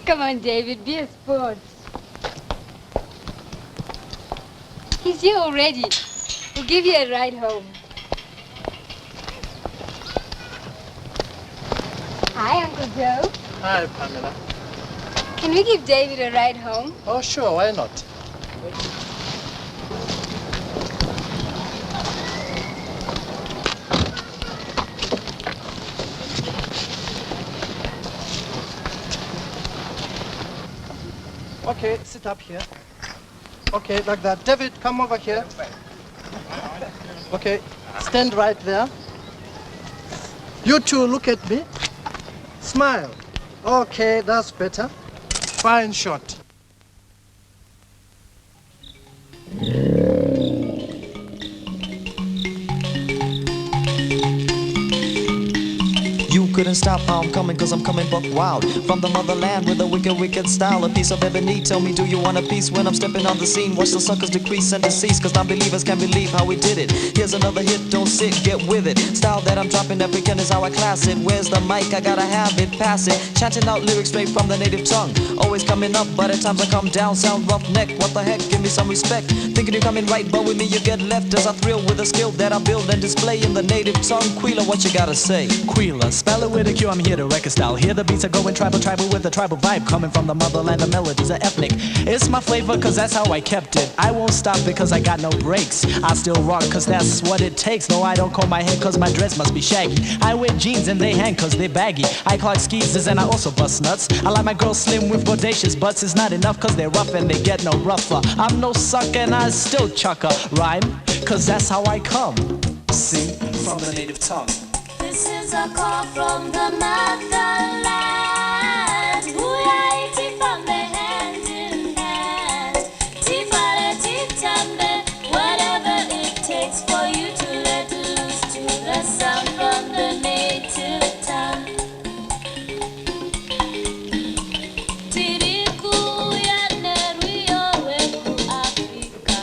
Come on, David, be a sport. He's here already. We'll give you a ride home. Hi, Uncle Joe. Hi, Pamela. Can we give David a ride home? Oh, sure, why not? Okay, sit up here. Okay, like that. David, come over here. Okay, stand right there. You two, look at me. Smile. Okay, that's better. Fine shot. You couldn't stop how I'm coming, cause I'm coming buck wild. From the motherland with a wicked, wicked style. A piece of ebony, tell me, do you want a piece? When I'm stepping on the scene, watch the suckers decrease and decease. Cause non-believers can't believe how we did it. Here's another hit, don't sit, get with it. Style that I'm dropping every weekend is how I class it. Where's the mic? I gotta have it, pass it. Chanting out lyrics straight from the native tongue. Always coming up, but at times I come down. Sound rough neck, what the heck, give me some respect. Thinking you're coming right, but with me you get left. As I thrill with a skill that I build and display in the native tongue. Quila, what you gotta say? Quila, spell it with a Q, I'm here to record style. Hear the beats are going tribal with a tribal vibe. Coming from the motherland, the melodies are ethnic. It's my flavor cause that's how I kept it. I won't stop because I got no breaks. I still rock cause that's what it takes. No, I don't comb my hair cause my dreads must be shaggy. I wear jeans and they hang cause they're baggy. I clock skeezers and I also bust nuts. I like my girls slim with bodacious butts. It's not enough cause they're rough and they get no rougher. I'm no sucker and I still chuck a rhyme cause that's how I come. See, from the native tongue. This is a call from the motherland. Huyaiti from the hand in hand. Tifare titambe, whatever it takes for you to let loose to the sound from the native tongue. Tiriku ya neruyo weku Africa.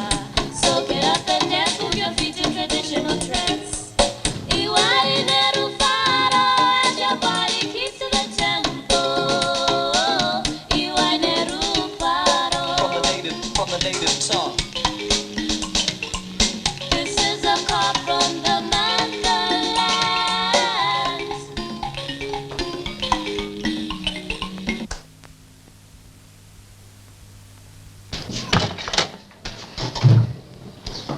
So get up and dance, move your feet in traditional trance. Iwari neru faro, as your body keeps to the tempo. Iwari neru faro. From the native tongue. This is a call from the motherland.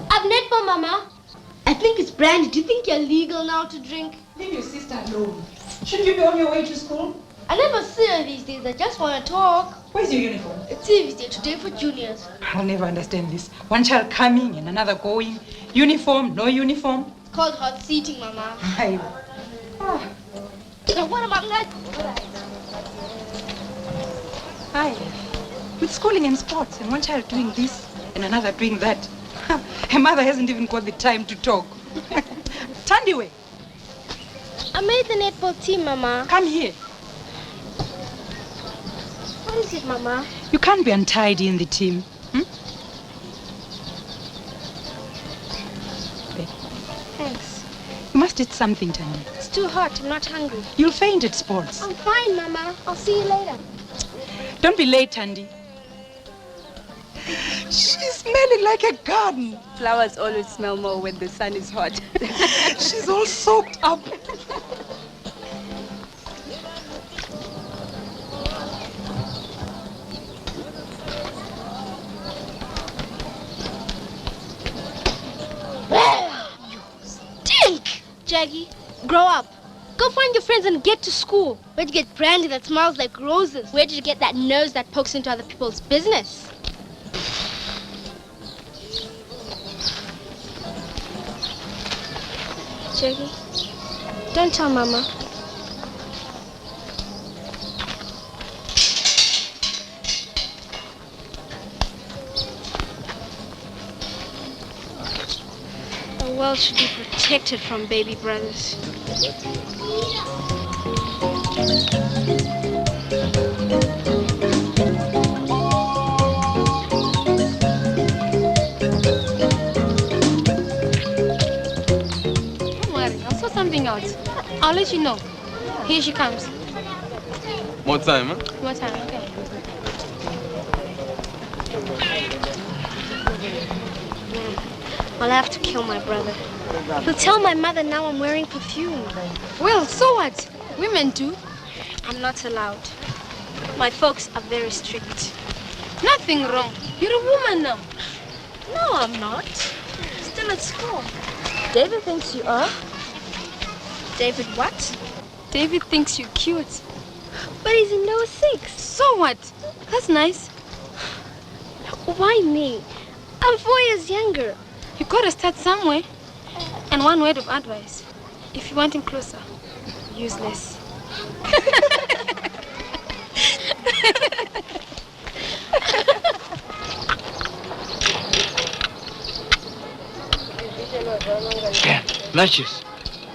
I've net for Mama. I think it's brandy. Do you think you're legal now to drink? Leave your sister alone. Shouldn't you be on your way to school? I never see her these days. I just want to talk. Where's your uniform? It's service day today for juniors. I'll never understand this. One child coming and another going. Uniform, no uniform. It's called hot seating, Mama. Aye. Ah. What am I like? Aye. With schooling and sports, and one child doing this and another doing that. Her mother hasn't even got the time to talk. Tandiwe, I made the netball team, Mama. come here. What is it, Mama? You can't be untidy in the team. Thanks. You must eat something, Tanya. It's too hot. I'm not hungry. You'll faint at sports. I'm fine, Mama. I'll see you later. Don't be late, Tandy. She's smelling like a garden. Flowers always smell more when the sun is hot. She's all soaked up. You stink! Jackie, grow up. Go find your friends and get to school. Where'd you get brandy that smells like roses? Where did you get that nose that pokes into other people's business? Jackie, don't tell Mama. The world should be protected from baby brothers. Don't worry, I'll sort something out. I'll let you know. Here she comes. More time, huh? More time, okay. I'll have to kill my brother. He'll tell my mother now I'm wearing perfume. Well, so what? Women too. I'm not allowed. My folks are very strict. Nothing wrong. You're a woman now. No, I'm not. Still at school. David thinks you are. David what? David thinks you're cute. But he's in lower 6. So what? That's nice. Why me? I'm 4 years younger. You gotta start somewhere. And one word of advice. If you want him closer, use less. Yeah, matches.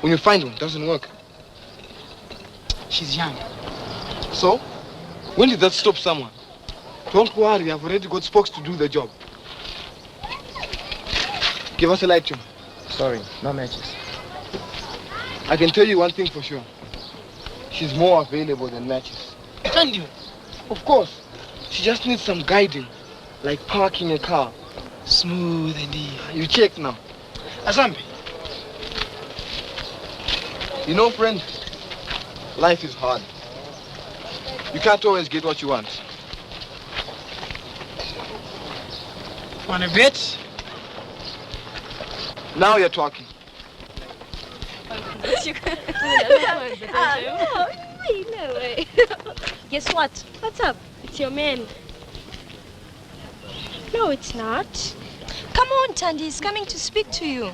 When you find one, it doesn't work. She's young. So, when did that stop someone? Don't worry, I've already got spokes to do the job. Give us a light, John. Sorry, no matches. I can tell you one thing for sure. She's more available than matches. Can you? Of course. She just needs some guiding, like parking a car. Smooth and easy. You check now. Azambi. You know, friend, life is hard. You can't always get what you want. Want a bit? Now you're talking. No way. Guess what? What's up? It's your man. No, it's not. Come on, Tandy. He's coming to speak to you.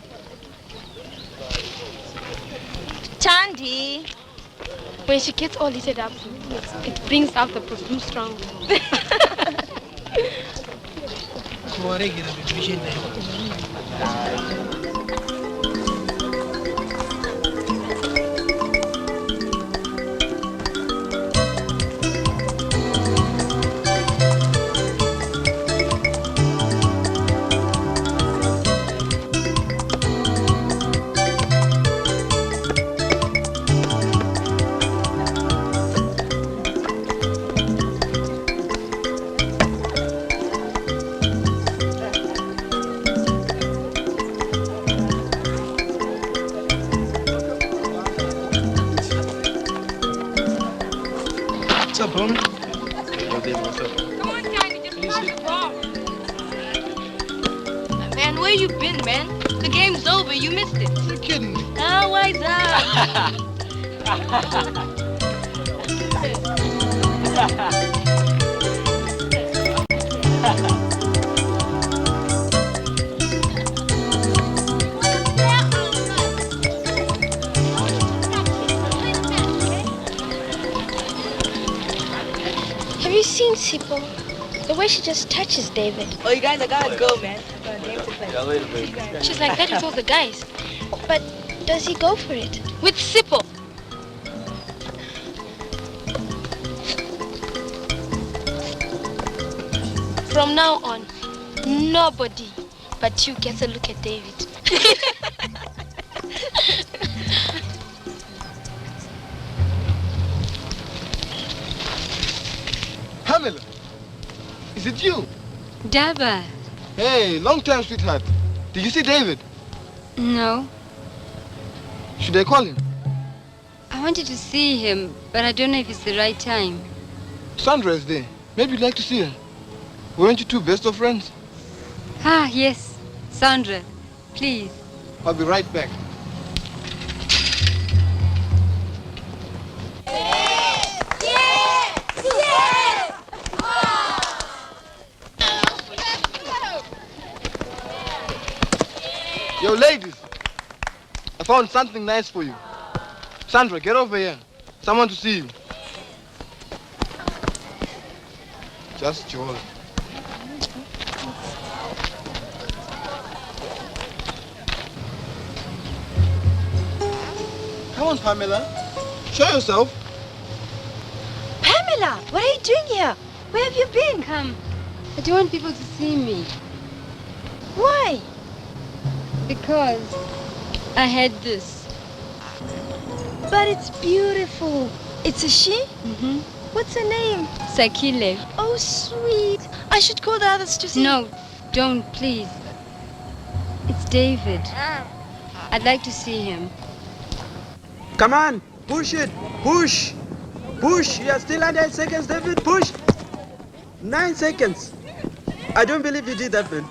Tandy. When she gets all heated up, it brings out the progesterone. What's up, homie? What's up? Come on, Tiny, just pass the ball. Man, where you been, man? The game's over. You missed it. You're kidding me. Ah, why that? Have you seen Sipo? The way she just touches David. Oh, you guys, I gotta go, man. She's like that with all the guys. But does he go for it? With Sipo. From now on, nobody but you gets a look at David. Pamela, is it you? Daba. Hey, long time, sweetheart. Did you see David? No. Should I call him? I wanted to see him, but I don't know if it's the right time. Sandra is there. Maybe you'd like to see her. Weren't you two best of friends? Ah, yes. Sandra, please. I'll be right back. Yo, ladies, I found something nice for you. Sandra, get over here. Someone to see you. Just yours. Come on, Pamela. Show yourself. Pamela, what are you doing here? Where have you been? Come. I don't want people to see me. Why? Because I had this. But it's beautiful. It's a she? Mm-hmm. What's her name? Sakile. Oh, sweet. I should call the others to see. No, don't, please. It's David. I'd like to see him. Come on, push it, push. Push, you are still under 8 seconds, David, push. 9 seconds. I don't believe you did that, man.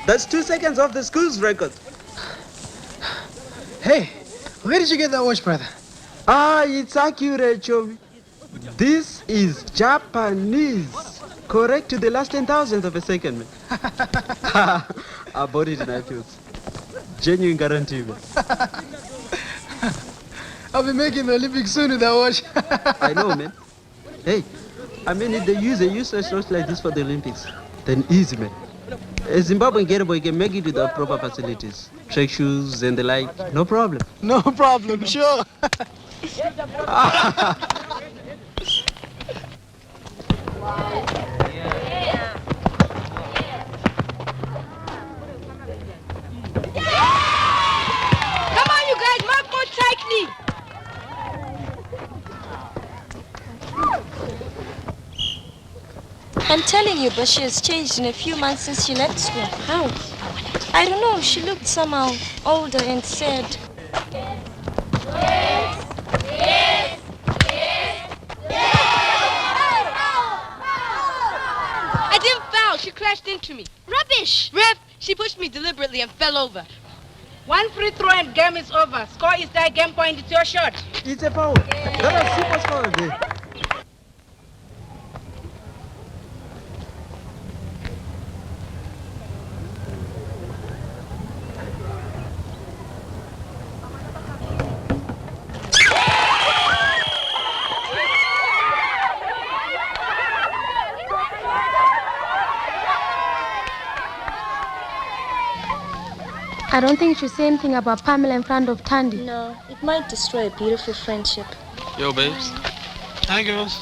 That's 2 seconds off the school's record. Hey, where did you get that watch, brother? Ah, it's accurate, Chobi. This is Japanese. Correct to the last 10,000th of a second, man. I bought it in iTunes. Genuine guarantee, man. I'll be making the Olympics soon with that watch. I know, man. Hey, I mean, if they use a useless watch like this for the Olympics, then easy, man. A Zimbabwean getaway boy can make it with the proper facilities. Track shoes and the like, no problem. No problem, sure. Come on, you guys, mark more tightly. I'm telling you, but she has changed in a few months since she left school. How? I don't know. She looked somehow older and sad. I didn't foul. She crashed into me. Rubbish! Ref, she pushed me deliberately and fell over. One free throw and game is over. Score is tie, game point, it's your shot. It's a foul. That was super score there. I don't think you should say anything about Pamela in front of Tandy. No, it might destroy a beautiful friendship. Yo, babes. Hi, girls.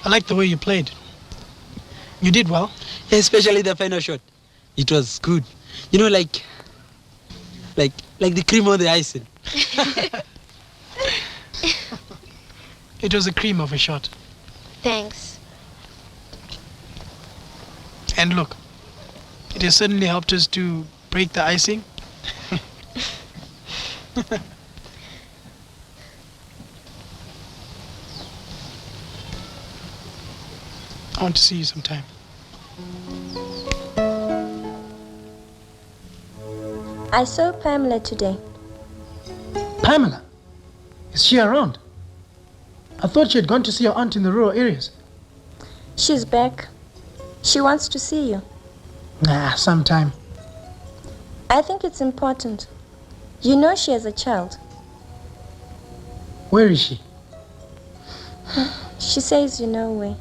I like the way you played. You did well. Especially the final shot. It was good. You know, like the cream on the icing. It was a cream of a shot. Thanks. And look, it has certainly helped us to break the icing. I want to see you sometime. I saw Pamela today. Pamela? Is she around? I thought she had gone to see her aunt in the rural areas. She's back. She wants to see you. Nah, sometime. I think it's important. You know she has a child. Where is she? She says you know where.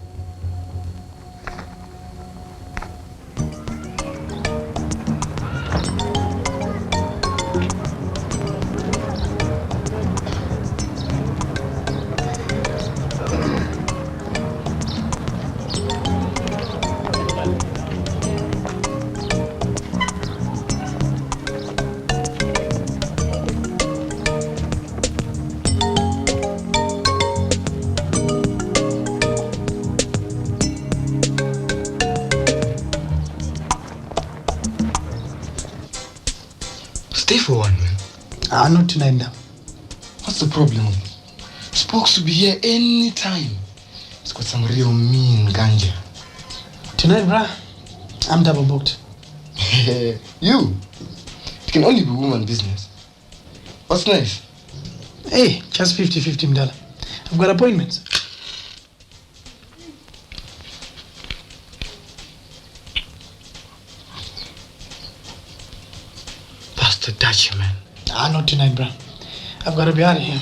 Stay for one, man. Not tonight now. What's the problem? Supposed to be here anytime. It's got some real mean ganja. Tonight, bruh, I'm double booked. You? It can only be woman business. What's nice? Hey, just $50. I've got appointments. That's the Dutch, man. Not tonight, bruh. I've got to be out of here.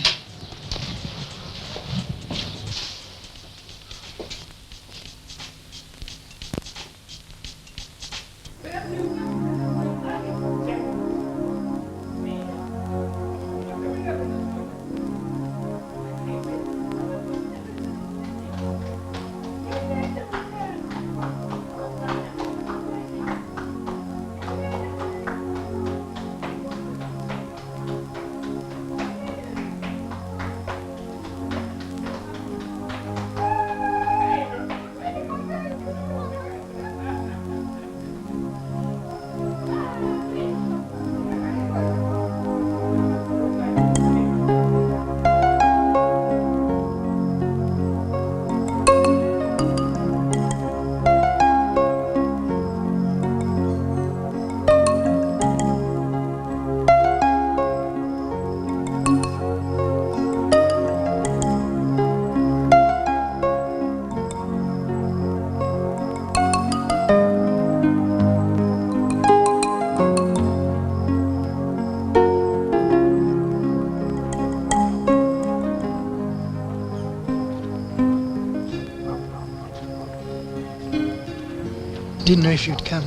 Didn't know if you'd come.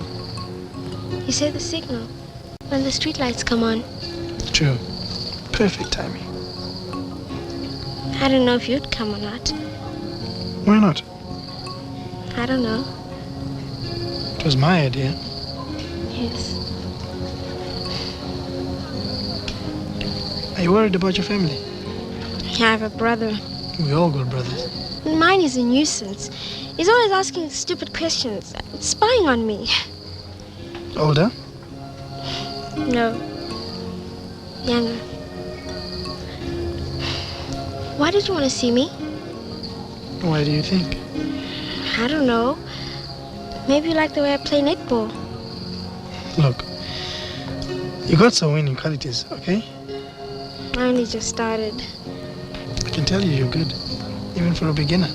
You say the signal when the street lights come on. True. Perfect timing. I don't know if you'd come or not. Why not? I don't know. It was my idea. Yes. Are you worried about your family? I have a brother. We all got brothers. Mine is a nuisance. He's always asking stupid questions, spying on me. Older? No. Younger. Why did you want to see me? Why do you think? I don't know. Maybe you like the way I play netball. Look, you got some winning qualities, okay? I only just started. I can tell you you're good, even for a beginner.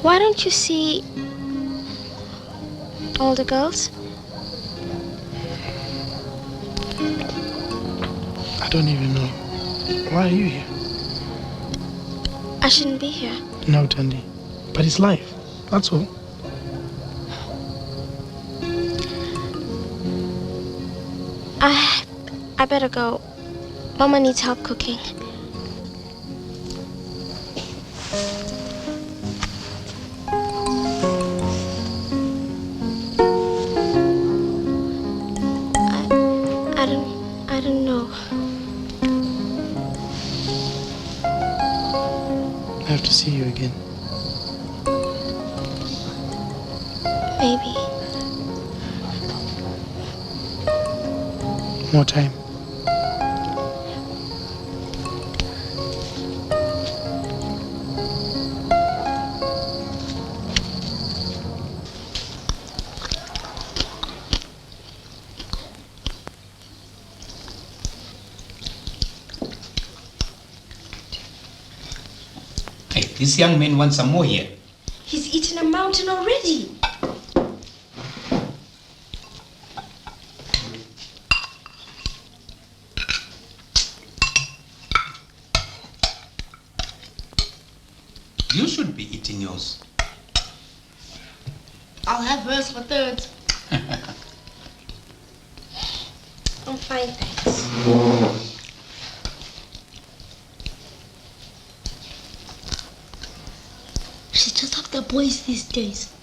Why don't you see older girls? I don't even know. Why are you here? I shouldn't be here. No, Tandy. But it's life. That's all. I better go. Mama needs help cooking. I don't know. I have to see you again. Maybe. More time. Hey, this young man wants some more here. He's eaten a mountain already. You should be eating yours. I'll have hers for thirds. I'm fine, thanks. She's just like the boys these days.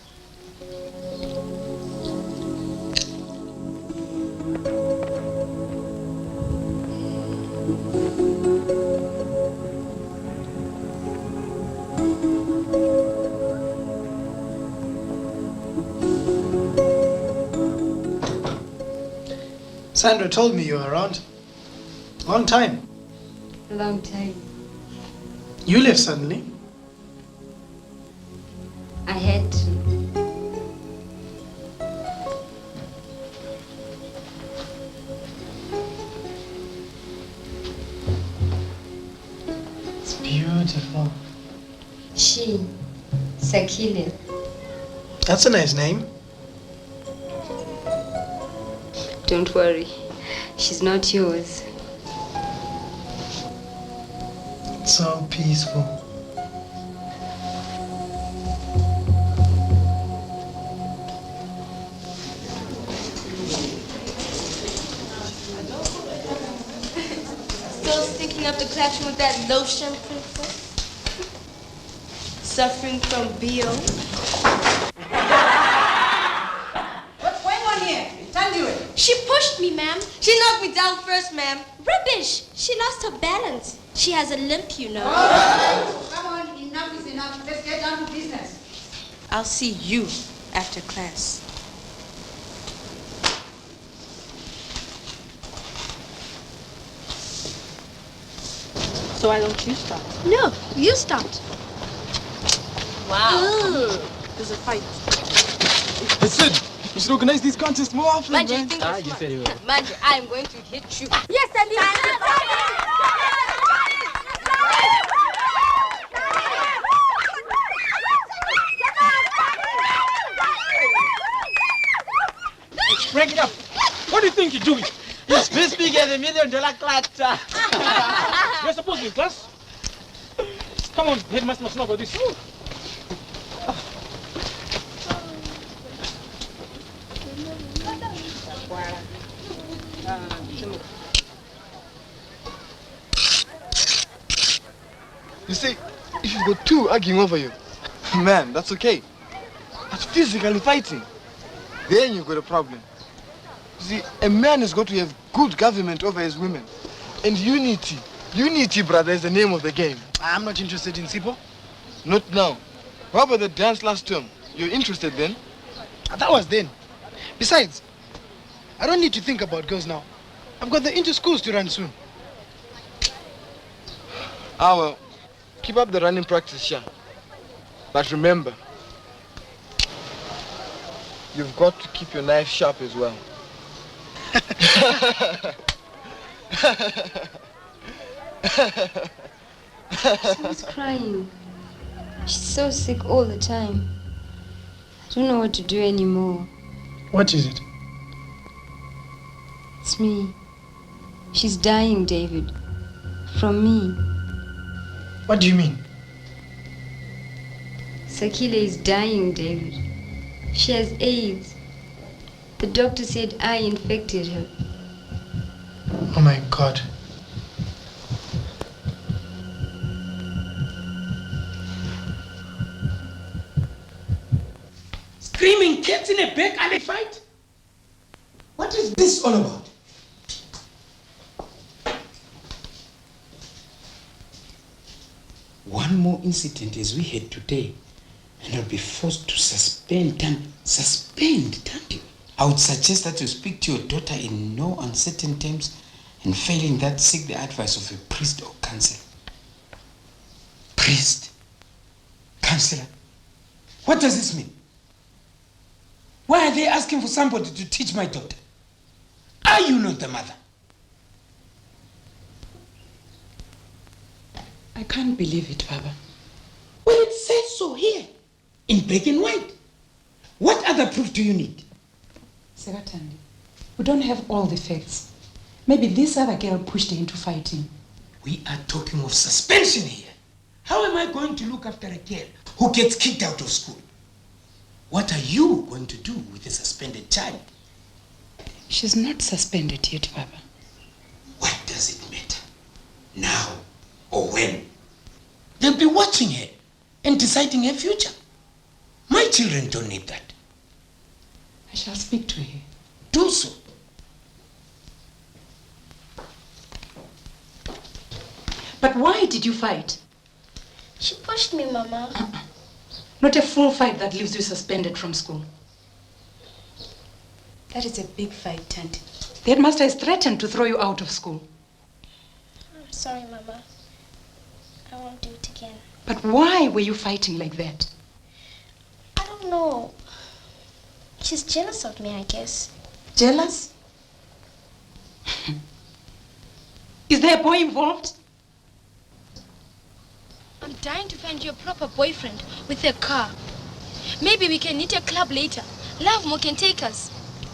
Sandra told me you were around. Long time. A long time. You left suddenly. I had to. It's beautiful. She, Sakile. That's a nice name. Don't worry. She's not yours. It's so peaceful. Still sticking up the collection with that lotion, princess? Suffering from BO? What's going on here? Tell you it. She pushed me, ma'am. She knocked me down first, ma'am. Rubbish! She lost her balance. She has a limp, you know. Oh, come on, enough is enough. Let's get down to business. I'll see you after class. So why don't you start? No, you start. Wow. There's a fight. Hey, Sid, you should organize these contests more often, Man, do you man. think you're you smart? said you will. Man, I'm going to hit you. Yes, Andy. Break it up. What do you think you're doing? You're bigger than $1 million clutch. You're supposed to be in class. Come on, headmaster must know about this. You see, if you've got two arguing over you, man, that's okay. But physically fighting, then you've got a problem. You see, a man has got to have good government over his women. And unity. Unity, brother, is the name of the game. I'm not interested in Sipo. Not now. How about the dance last term? You're interested then? That was then. Besides, I don't need to think about girls now. I've got the inter-schools to run soon. Ah, well, keep up the running practice, Sha. But remember, you've got to keep your knife sharp as well. She's crying. She's so sick all the time. I don't know what to do anymore. What is it? It's me. She's dying, David. From me. What do you mean? Sakila is dying, David. She has AIDS. The doctor said I infected her. Oh my God. Screaming kids in a back alley fight? What is this all about? One more incident as we had today, and I'll be forced to suspend Tanti. Suspend Tanti? I would suggest that you speak to your daughter in no uncertain terms, and failing that, seek the advice of a priest or counselor. Priest? Counselor? What does this mean? Why are they asking for somebody to teach my daughter? Are you not the mother? I can't believe it, Baba. Well, it says so here, in black and white. What other proof do you need? Sekatandi, we don't have all the facts. Maybe this other girl pushed her into fighting. We are talking of suspension here. How am I going to look after a girl who gets kicked out of school? What are you going to do with a suspended child? She's not suspended yet, Baba. What does it matter? Now or when? They'll be watching her and deciding her future. My children don't need that. I shall speak to her. Do so. But why did you fight? She pushed me, Mama. Not a full fight that leaves you suspended from school. That is a big fight, Tanti. The headmaster has threatened to throw you out of school. I'm sorry, Mama. I won't do it again. But why were you fighting like that? I don't know. She's jealous of me, I guess. Jealous? Is there a boy involved? I'm dying to find you a proper boyfriend with a car. Maybe we can meet a club later. Lovemo can take us.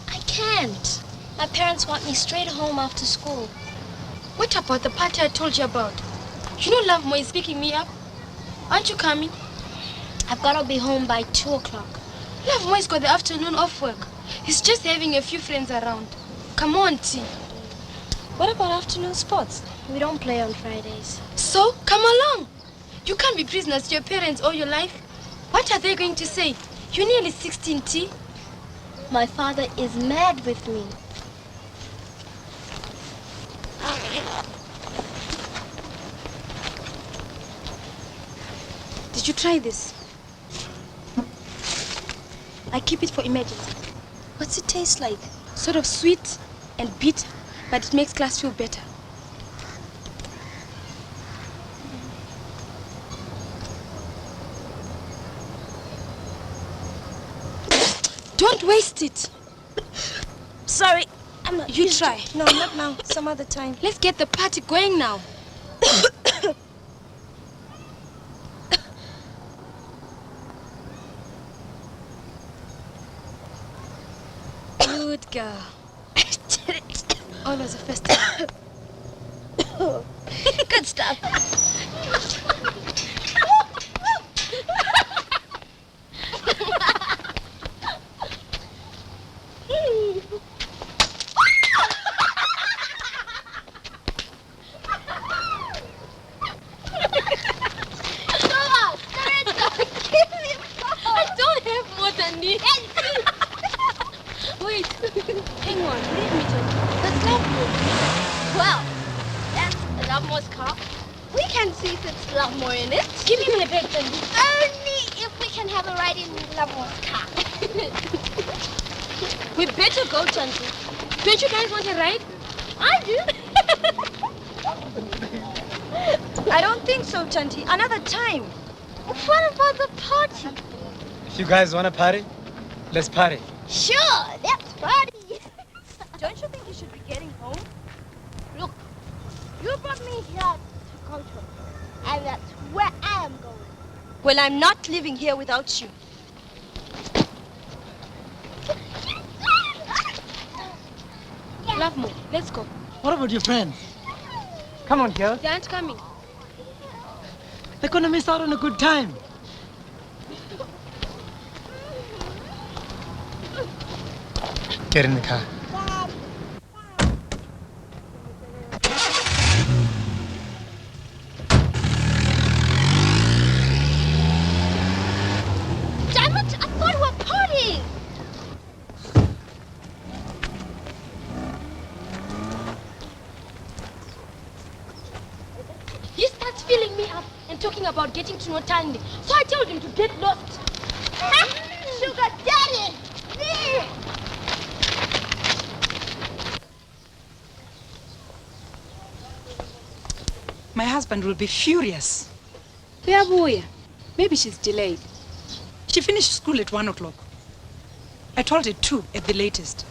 I can't. My parents want me straight home after school. What about the party I told you about? You know Lovemo is picking me up. Aren't you coming? I've got to be home by 2 o'clock. Lovemo has got the afternoon off work. He's just having a few friends around. Come on, T. What about afternoon sports? We don't play on Fridays. So, come along. You can't be prisoners to your parents all your life. What are they going to say? You're nearly 16, T. My father is mad with me. Did you try this? I keep it for emergency. What's it taste like? Sort of sweet and bitter, but it makes class feel better. Don't waste it. Sorry, I'm not. You try. No, not now. Some other time. Let's get the party going now. Good girl. Always a first time. Good stuff. Wait. Hang on. Leave me, Tony. That's Lovemore. Well, that's Lovemore's car. We can see if it's Lovemore in it. Give me my bag, Tony. Only if we can have a ride in Lovemore's car. We better go, Chanti. Don't you guys want a ride? I do. I don't think so, Chanti. Another time. What about the party? If you guys want to party, let's party. Sure, let's party. Don't you think you should be getting home? Look, you brought me here to Control, and that's where I am going. Well, I'm not living here without you. Lovemore, let's go. What about your friends? Come on, girls. They aren't coming. They're gonna miss out on a good time. Get in the car. Damn it! I thought we were partying. He starts filling me up and talking about getting to know Tandy. So I told him to get lost. Sugar daddy! Me! My husband will be furious. Kuyabuya. Maybe she's delayed. She finished school at 1 o'clock. I told her 2 at the latest.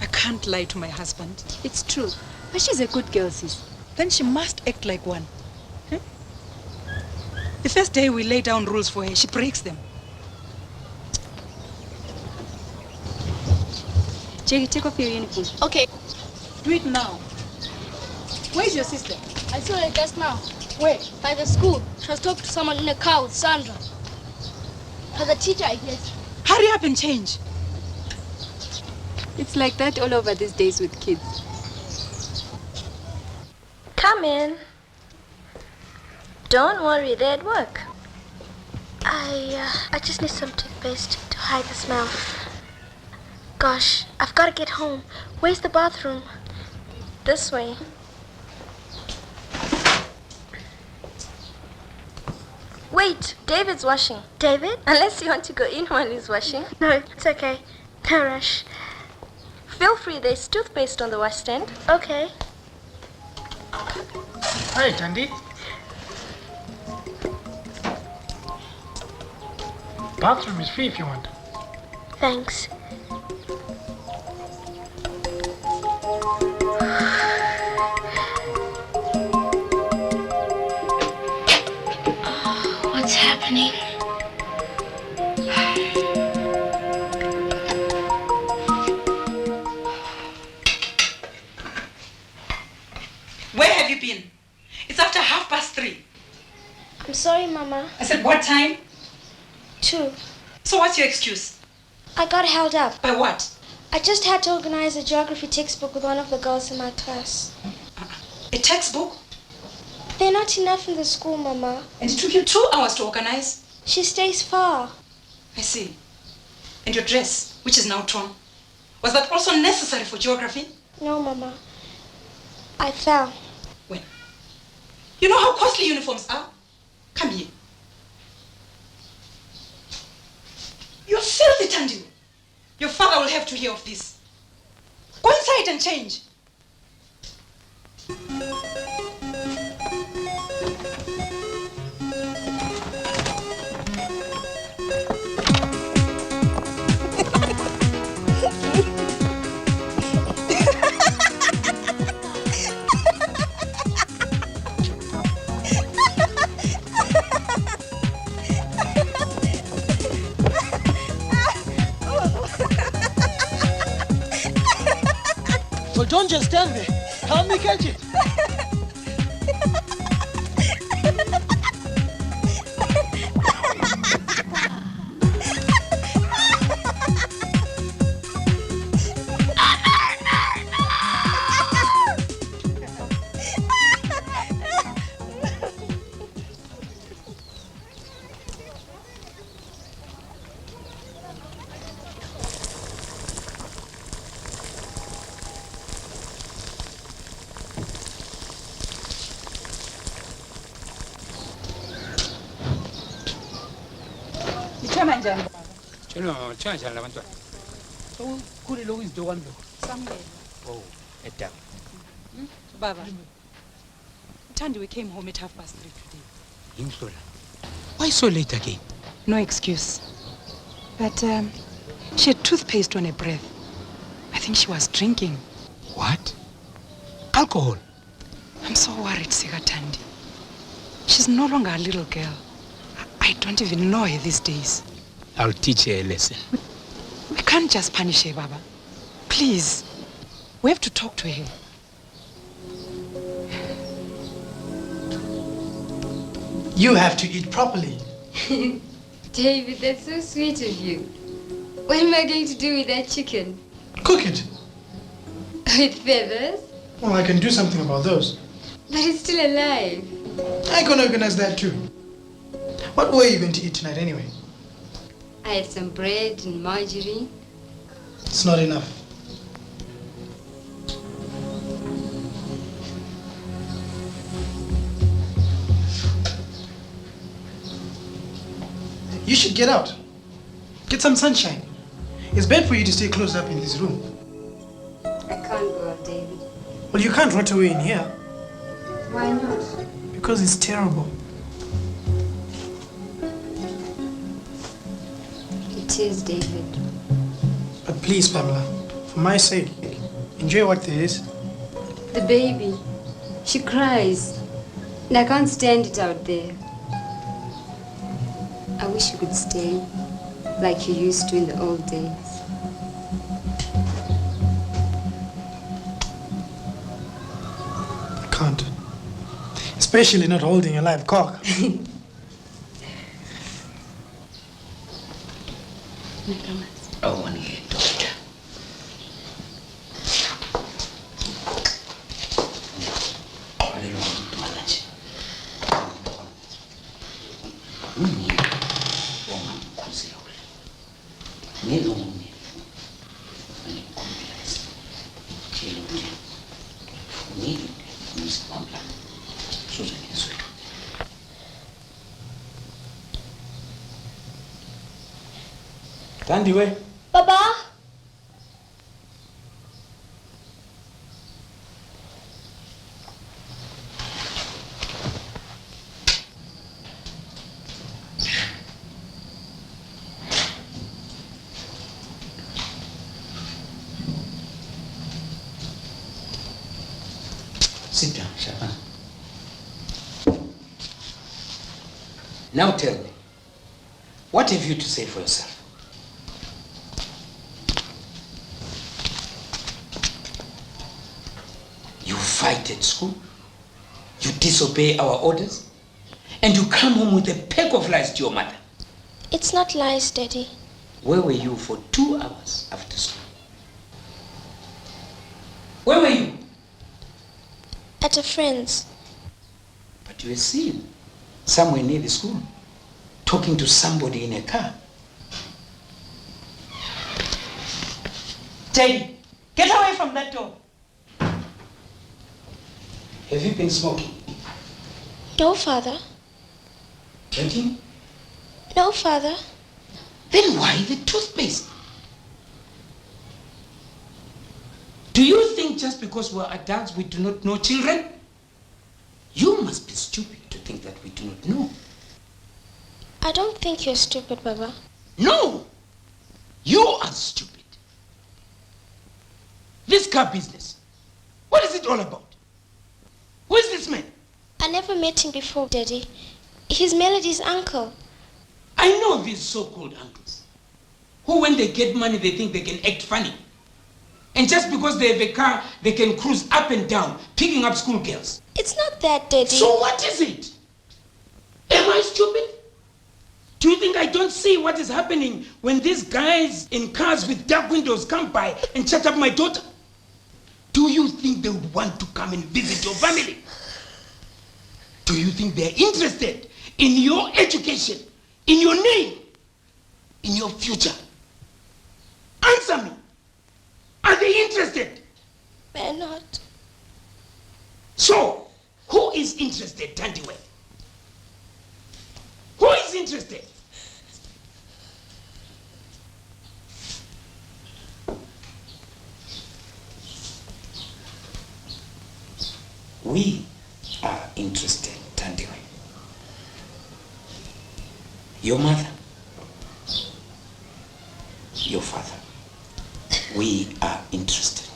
I can't lie to my husband. It's true. But she's a good girl, sis. Then she must act like one. Huh? The first day we lay down rules for her, she breaks them. Jackie, take off your uniform. Okay. Do it now. Where's your sister? I saw her just now. Where? By the school. She was talking to someone in a car with Sandra. For the teacher, I guess. Hurry up and change. It's like that all over these days with kids. Come in. Don't worry, they're at work. I just need some toothpaste to hide the smell. Gosh, I've got to get home. Where's the bathroom? This way. Wait, David's washing. David? Unless you want to go in while he's washing. No, it's okay. No rush. Feel free, there's toothpaste on the washstand. Okay. Hi, Tandy. Bathroom is free if you want. Thanks. What's happening? Where have you been? It's after 3:30. I'm sorry, Mama. I said, what time? 2. So what's your excuse? I got held up. By what? I just had to organize a geography textbook with one of the girls in my class. A textbook? They're not enough in the school, Mama. And it took you 2 hours to organize? She stays far. I see. And your dress, which is now torn, was that also necessary for geography? No, Mama. I fell. When? You know how costly uniforms are? Come here. You're filthy, Tandu. Your father will have to hear of this. Go inside and change. So don't just stand there. Help me catch it. Unjani baba? Tshelo tshangala abantwana. Ukhulile okuyizinto kwami lokho. Samukele. Oh, edaba. Baba. Thandiwe came home at 3:30 today. Yingihlola. Why so late again? No excuse. But she had toothpaste on her breath. I think she was drinking. What? Alcohol? I'm so worried, Thandi. She's no longer a little girl. I don't even know her these days. I'll teach her a lesson. We can't just punish her, Baba. Please. We have to talk to her. You have to eat properly. David, that's so sweet of you. What am I going to do with that chicken? Cook it. With feathers? Well, I can do something about those. But it's still alive. I can organize that too. What were you going to eat tonight anyway? I had some bread and margarine. It's not enough. You should get out. Get some sunshine. It's bad for you to stay closed up in this room. I can't go out, David. Well, you can't rot away in here. Why not? Because it's terrible. It is, David. But please, Pamela, for my sake, enjoy what there is. The baby. She cries. And I can't stand it out there. I wish you could stay like you used to in the old days. I can't. Especially not holding a live cock. Oh, one year, doctor. Thandiwe. Baba? Sit down, Shaban. Now tell me, what have you to say for yourself? You fight at school, you disobey our orders, and you come home with a pack of lies to your mother. It's not lies, Daddy. Where were you for 2 hours after school? Where were you? At a friend's. But you were seen somewhere near the school, talking to somebody in a car. Daddy, get away from that door. Have you been smoking? No, Father. Drinking? No, Father. Then why the toothpaste? Do you think just because we're adults we do not know children? You must be stupid to think that we do not know. I don't think you're stupid, Baba. No! You are stupid. This car business, what is it all about? Who is this man? I never met him before, Daddy. He's Melody's uncle. I know these so-called uncles, who when they get money they think they can act funny. And just because they have a car, they can cruise up and down, picking up schoolgirls. It's not that, Daddy. So what is it? Am I stupid? Do you think I don't see what is happening when these guys in cars with dark windows come by and chat up my daughter? Do you think they would want to come and visit your family? Do you think they're interested in your education, in your name, in your future? Answer me. Are they interested? They're not. So, who is interested, Thandiwe? Who is interested? We are interested, Tandiwe. Your mother, your father, we are interested.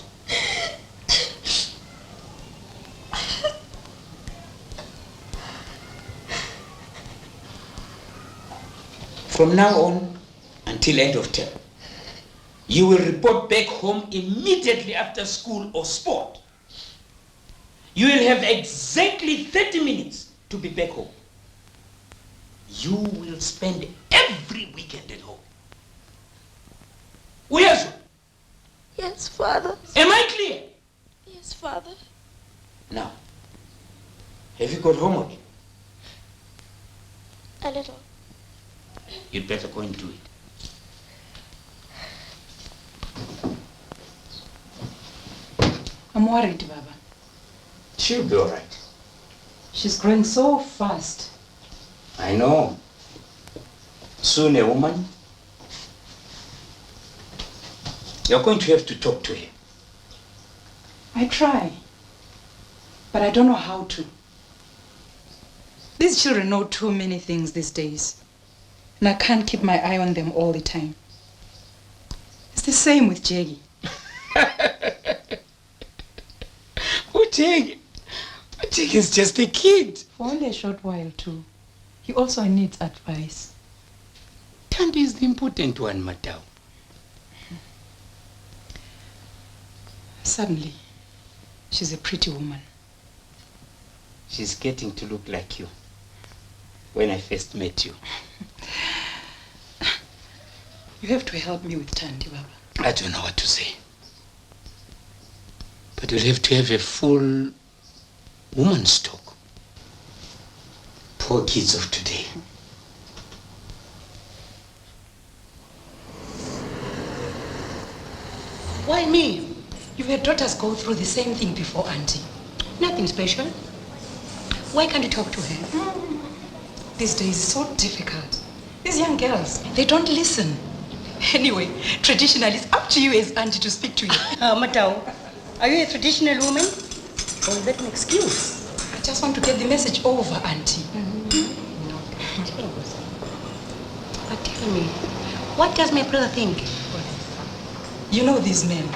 From now on, until end of term, you will report back home immediately after school or sport. You will have exactly 30 minutes to be back home. You will spend every weekend at home. Yes, Yes, Father. am I clear? Yes, Father. Now, have you got homework? A little. You'd better go and do it. I'm worried, Baba. She'll be all right. She's growing so fast. I know. Soon a woman. You're going to have to talk to her. I try, but I don't know how to. These children know too many things these days, and I can't keep my eye on them all the time. It's the same with Jaggy. Jaggy is just a kid. For only a short while, too. He also needs advice. Tandy is the important one, madam. Suddenly, she's a pretty woman. She's getting to look like you when I first met you. You have to help me with Tandy, Baba. I don't know what to say. But you'll have to have a full woman's talk. Poor kids of today. Why me? You've had daughters go through the same thing before, Auntie. Nothing special. Why can't you talk to her? These days it's so difficult. These young girls, they don't listen. Anyway, traditionally, it's up to you as Auntie to speak to you. Matao, are you a traditional woman? Or is that an excuse? I just want to get the message over, Auntie. But tell me, what does my brother think? You know these men.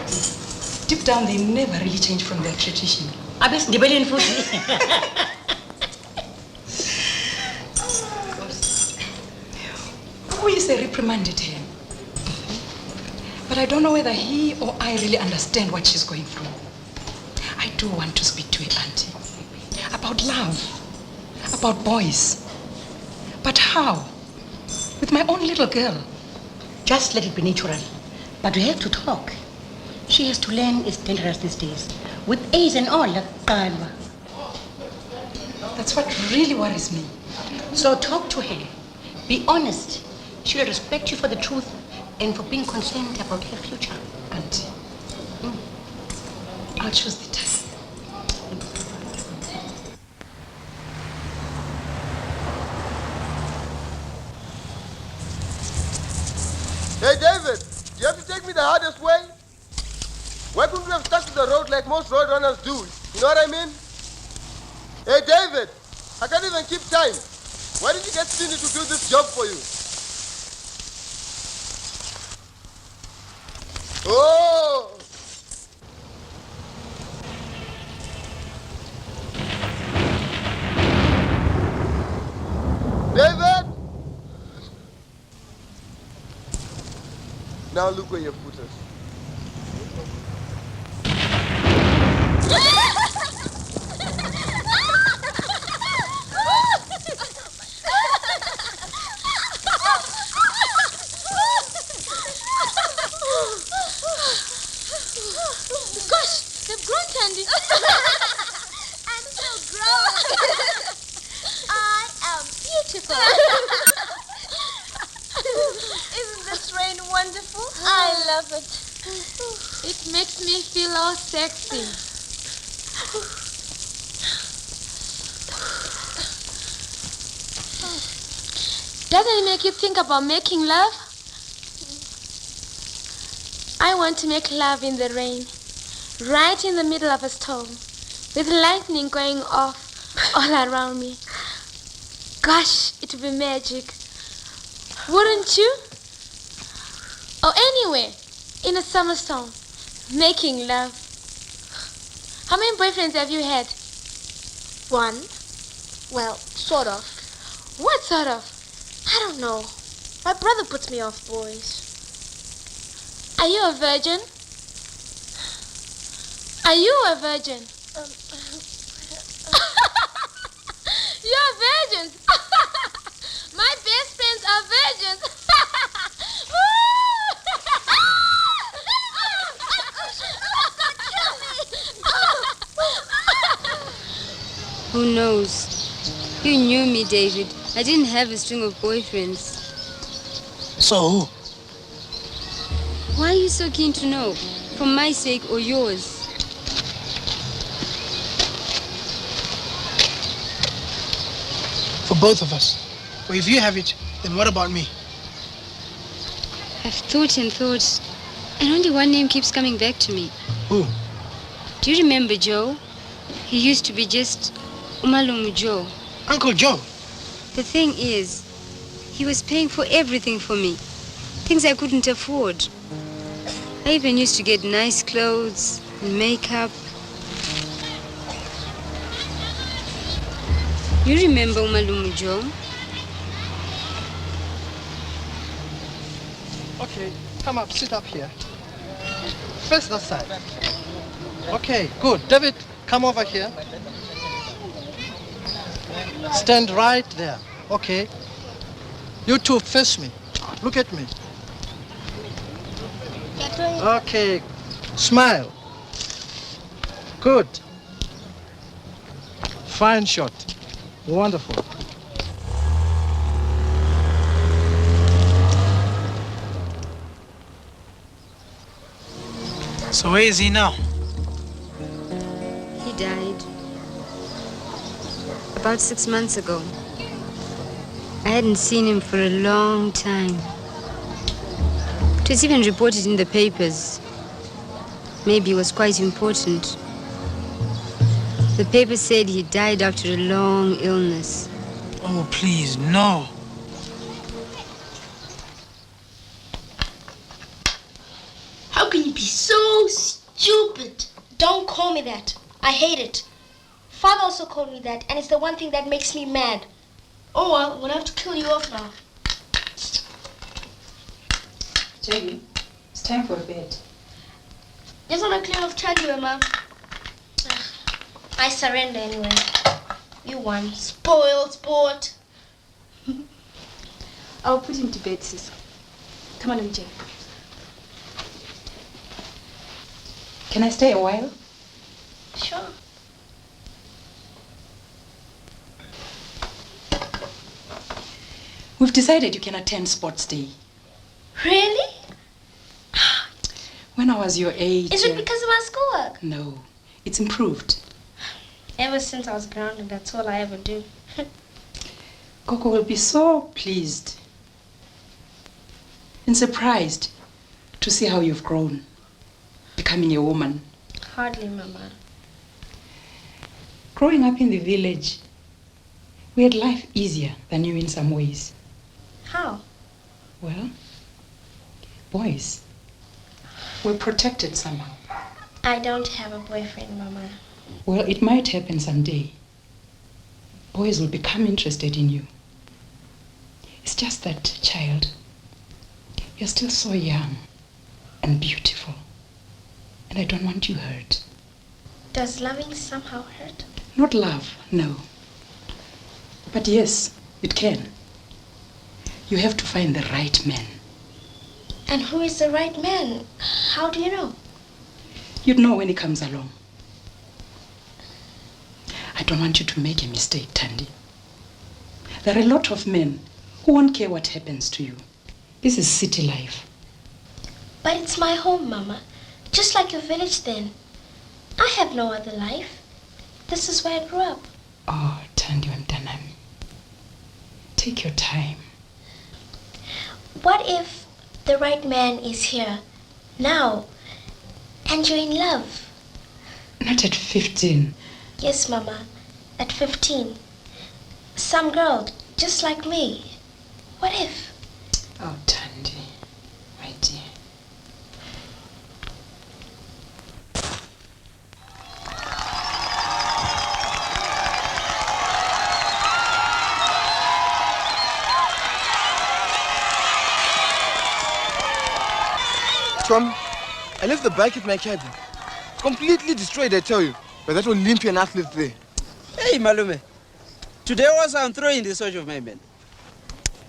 Deep down, they never really change from their tradition. Abis Ndebelian food. We say reprimanded her. But I don't know whether he or I really understand what she's going through. I do want to speak to her, Auntie. About love. About boys. But how? With my own little girl. Just let it be natural. But we have to talk. She has to learn it's dangerous these days. With age and all, like Kalwa. That's what really worries me. So talk to her. Be honest. She will respect you for the truth and for being concerned about her future. Auntie, I'll choose the time. Hey, David, do you have to take me the hardest way? Why couldn't we have stuck to the road like most road runners do? You know what I mean? Hey, David, I can't even keep time. Why did you get Cindy to do this job for you? Oh! David! Now look where you put us. Gosh, they've grown, Tandy. I'm so grown. I am beautiful. Isn't this rain wonderful? I love it. It makes me feel all sexy. Doesn't it make you think about making love? I want to make love in the rain, right in the middle of a storm. with lightning going off all around me. Gosh, it would be magic. Wouldn't you? Or anywhere, in a summer song, making love. How many boyfriends have you had? One. Well, sort of. What sort of? I don't know. My brother puts me off boys. Are you a virgin? Are you a virgin? You're virgins. My best friends are virgins. Who knows? You knew me, David. I didn't have a string of boyfriends. So who? Why are you so keen to know? For my sake or yours? For both of us. Well, if you have it, then what about me? I've thought and thought, and only one name keeps coming back to me. Who? Do you remember Joe? He used to be just Umalumu Joe. Uncle Joe? The thing is, he was paying for everything for me. Things I couldn't afford. I even used to get nice clothes and makeup. You remember Umalumu Joe? Okay, come up, sit up here. Face that side. Okay, good. David, come over here. Stand right there. Okay. You two face me. Look at me. Okay. Smile. Good. Fine shot. Wonderful. So where is he now? He died about 6 months ago. I hadn't seen him for a long time. It was even reported in the papers. Maybe it was quite important. The paper said he died after a long illness. Oh, please, no. How can you be so stupid? Don't call me that. I hate it. Father also called me that, and it's the one thing that makes me mad. Oh well, I'm gonna have to kill you off now. Jackie, it's time for bed. Just wanna clear off charge, Mama. I surrender anyway. You won. Spoiled sport. I'll put him to bed, sis. Come on, MJ. Can I stay a while? Sure. We've decided you can attend sports day. Really? When I was your age... Is it because of my schoolwork? No, it's improved. Ever since I was grounded, that's all I ever do. Coco will be so pleased and surprised to see how you've grown, becoming a woman. Hardly, Mama. Growing up in the village, we had life easier than you in some ways. How? Well, boys were protected somehow. I don't have a boyfriend, Mama. Well, it might happen someday. Boys will become interested in you. It's just that, child, you're still so young and beautiful, and I don't want you hurt. Does loving somehow hurt? Not love, no. But yes, it can. You have to find the right man. And who is the right man? How do you know? You'd know when he comes along. I don't want you to make a mistake, Tandy. There are a lot of men who won't care what happens to you. This is city life. But it's my home, Mama. Just like your village then. I have no other life. This is where I grew up. Oh, Tandy Mtanam. Take your time. What if the right man is here, now, and you're in love? Not at 15. Yes, Mama. At 15. Some girl, just like me. What if? Oh, Tandy, my dear. Tom, I left the bike at my cabin. Completely destroyed, I tell you. By that Olympian athlete there. Hey, Malume. Today also I'm throwing the search of my men.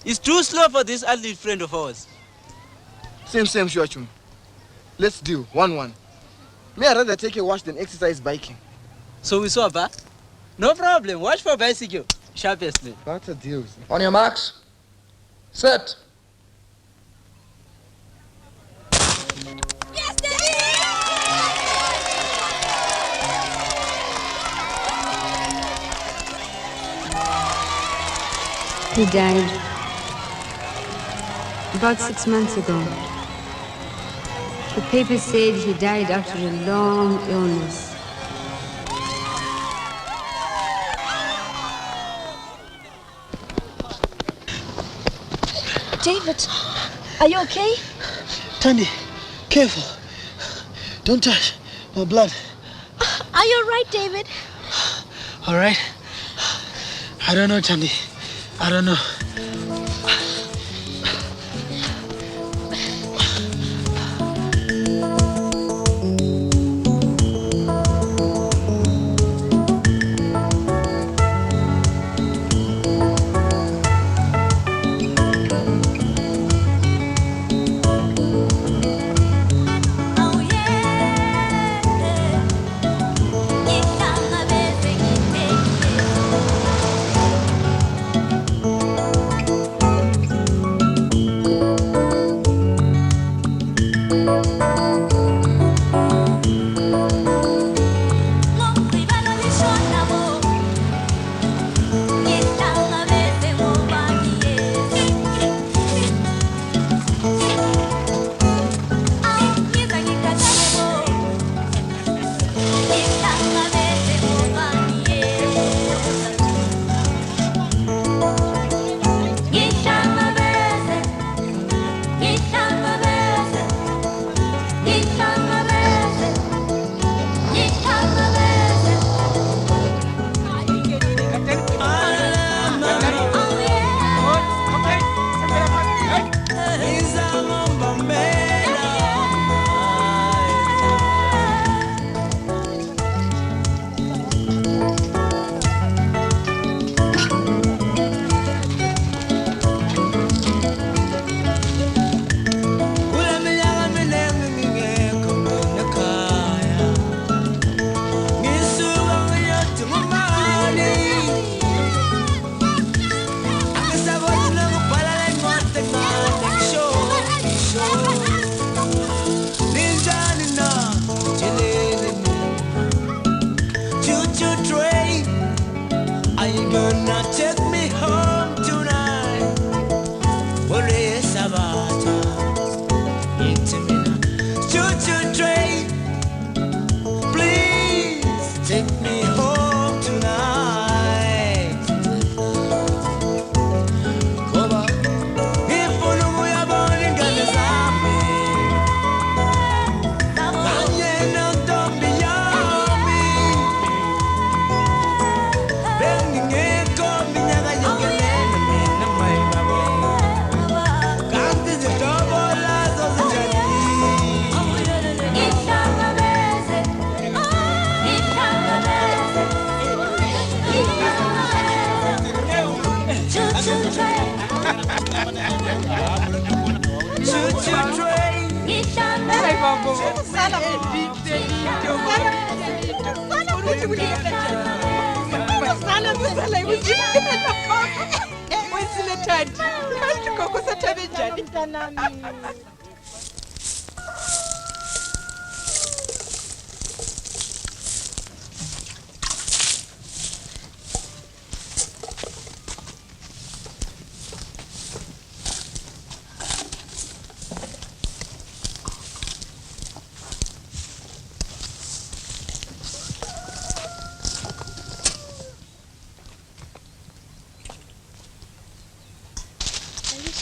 It's too slow for this athlete friend of ours. Same, Shuachum. Let's do 1-1. May I rather take a wash than exercise biking? So we swap, huh? No problem. Watch for bicycle. Sharpest man. What a deal. On your marks. Set. He died about 6 months ago. The paper said he died after a long illness. David, are you okay? Tandy, careful. Don't touch my blood. Are you all right, David? All right? I don't know, Tandy. I don't know.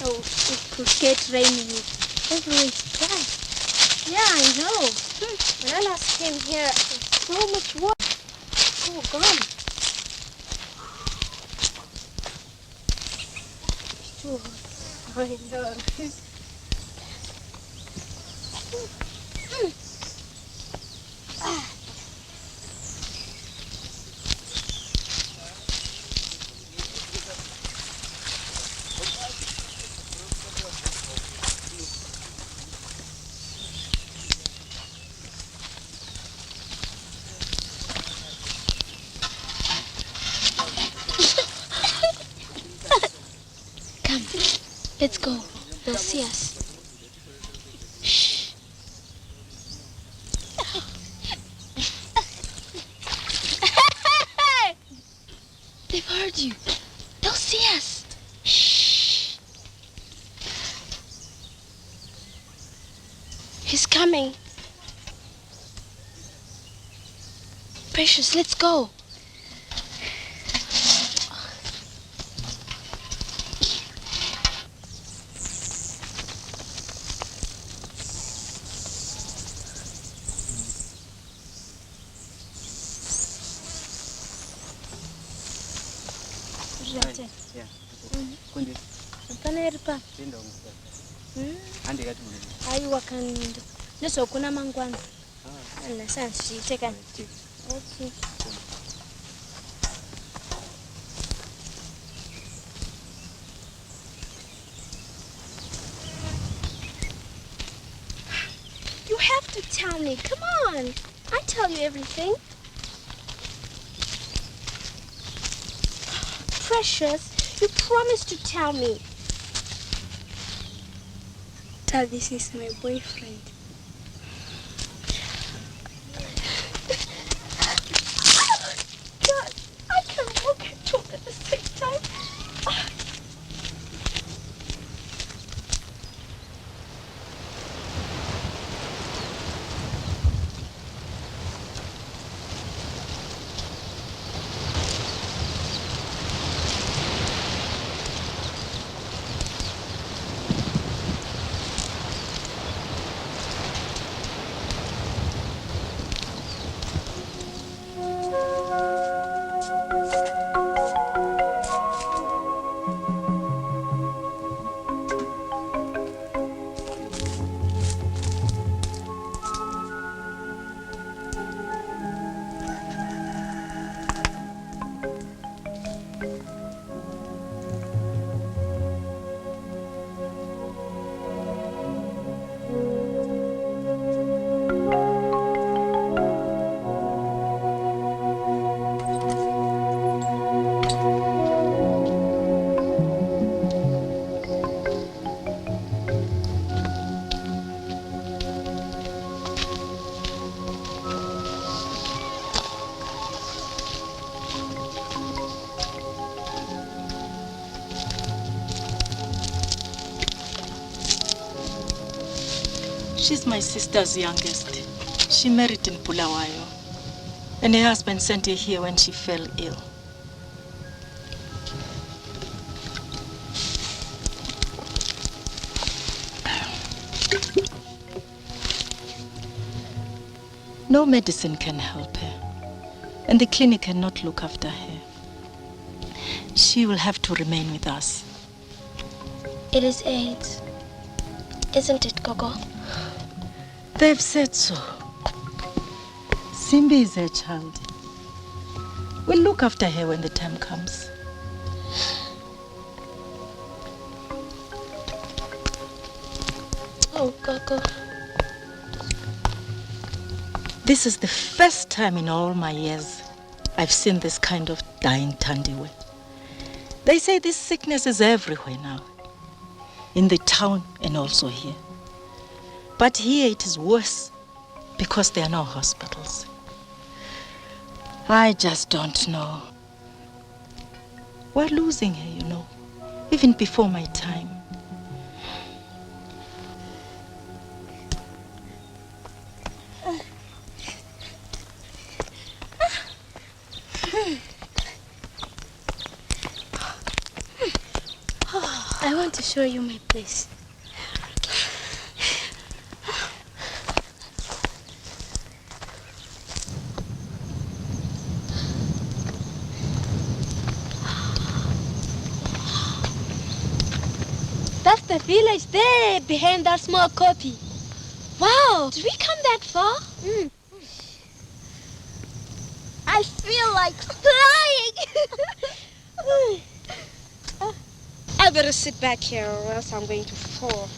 so it could get rainy everywhere is dry. Yeah, I know. When I last came here, there's so much water. Oh, God. Oh, I know. Come, let's go. They'll see us. Shh. They've heard you. They'll see us. Shh. He's coming. Precious, let's go. Yeah. Kundi. Paneripa. Pinda andi kati mwe. Aiwa kanindo. Neso kuna mangwana. Ala sansi teka. Okay. You have to tell me. Come on. I tell you everything. Precious, you promised to tell me. Dad, this is my boyfriend. God, I can walk and talk at the same time. She's my sister's youngest. She married in Bulawayo, and her husband sent her here when she fell ill. No medicine can help her, and the clinic cannot look after her. She will have to remain with us. It is AIDS, isn't it, Gogo? They've said so. Simbi is her child. We'll look after her when the time comes. Oh, Gogo. This is the first time in all my years I've seen this kind of dying Tandiwe. They say this sickness is everywhere now, in the town and also here. But here it is worse because there are no hospitals. I just don't know. We're losing her, you know, even before my time. I want to show you my place. That's the village there, behind that small copy. Wow, did we come that far? I feel like flying. I better sit back here or else I'm going to fall.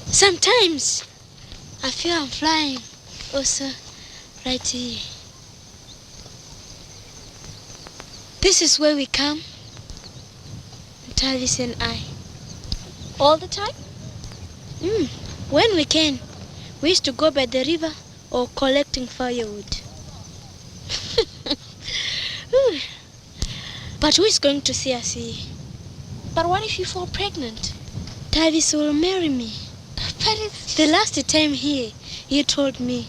Sometimes I feel I'm flying. Also, right here. This is where we come. Travis and I. All the time? When we can. We used to go by the river or collecting firewood. But who is going to see us here? But what if you fall pregnant? Travis will marry me. But it's... The last time here, he told me,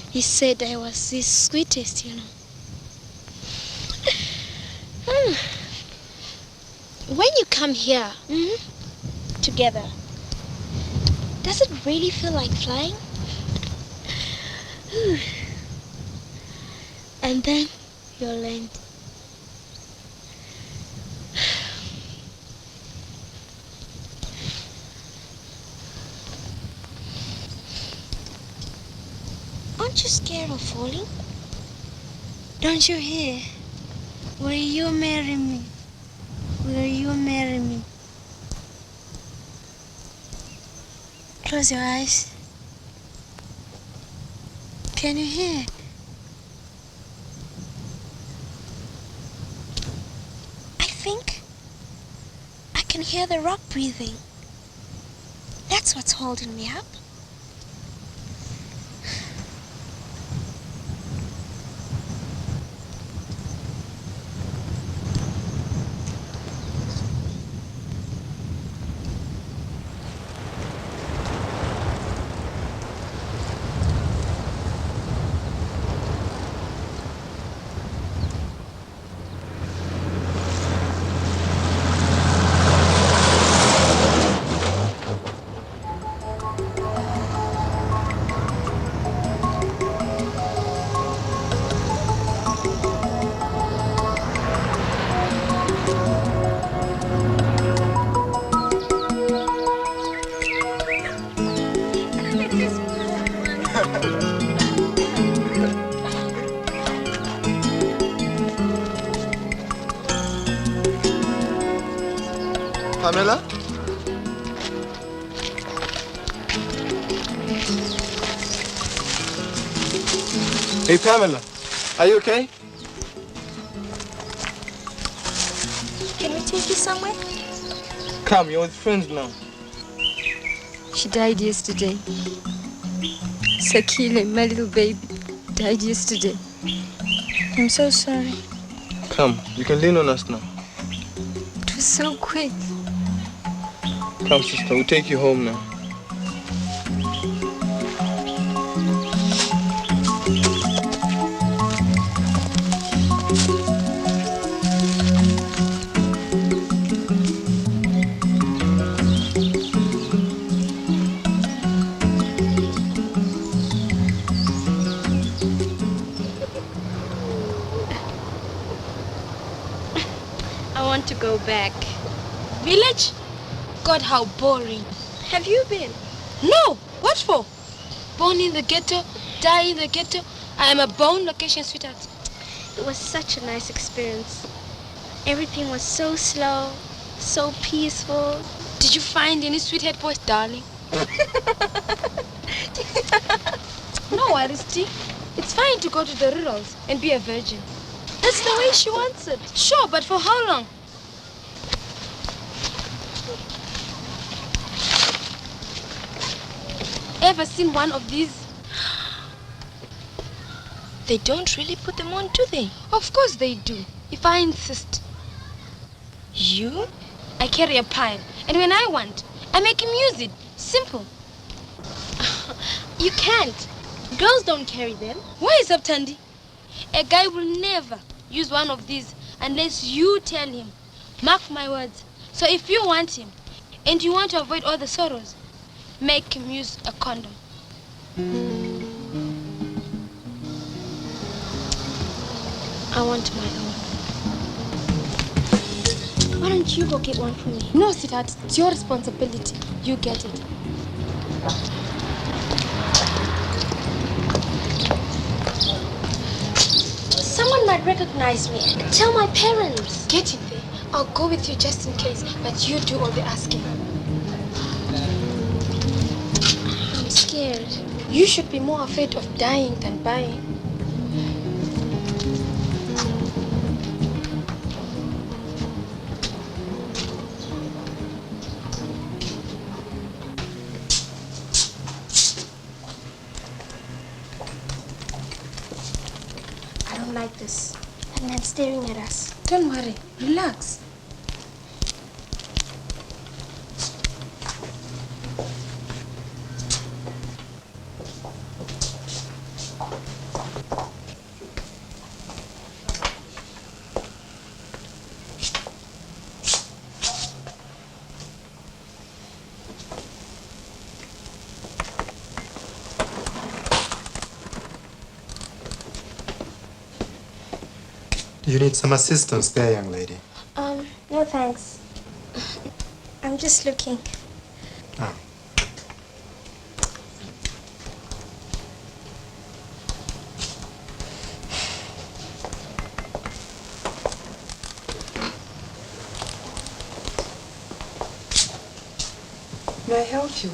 he said I was his sweetest, you know. When you come here, together, does it really feel like flying? And then you'll land. Aren't you scared of falling? Don't you hear? Will you marry me? Will you marry me? Close your eyes. Can you hear? I think I can hear the rock breathing. That's what's holding me up. Pamela? Hey, Pamela. Are you okay? Can we take you somewhere? Come, you're with friends now. She died yesterday. Sakile, my little baby, died yesterday. I'm so sorry. Come, you can lean on us now. It was so quick. Come, sister, we'll take you home now. I want to go back. Village? God, how boring. Have you been? No. What for? Born in the ghetto, die in the ghetto. I am a born location sweetheart. It was such a nice experience. Everything was so slow, so peaceful. Did you find any sweetheart boys, darling? No worries, T. It's fine to go to the rurals and be a virgin. That's the way she wants it. Sure, but for how long? Ever seen one of these? They don't really put them on, do they? Of course they do, if I insist. You? I carry a pile, and when I want, I make him use it. Simple. You can't. Girls don't carry them. Why is up, Tandy? A guy will never use one of these unless you tell him. Mark my words. So if you want him, and you want to avoid all the sorrows, make him use a condom. I want my own. Why don't you go get one for me? No, sweetheart, it's your responsibility. You get it. Someone might recognize me. Tell my parents. Get in there. I'll go with you just in case, but you do all the asking. I'm scared. You should be more afraid of dying than buying. I don't like this. That man staring at us. Don't worry. Relax. You need some assistance there, young lady. No thanks. I'm just looking. Oh. May I help you?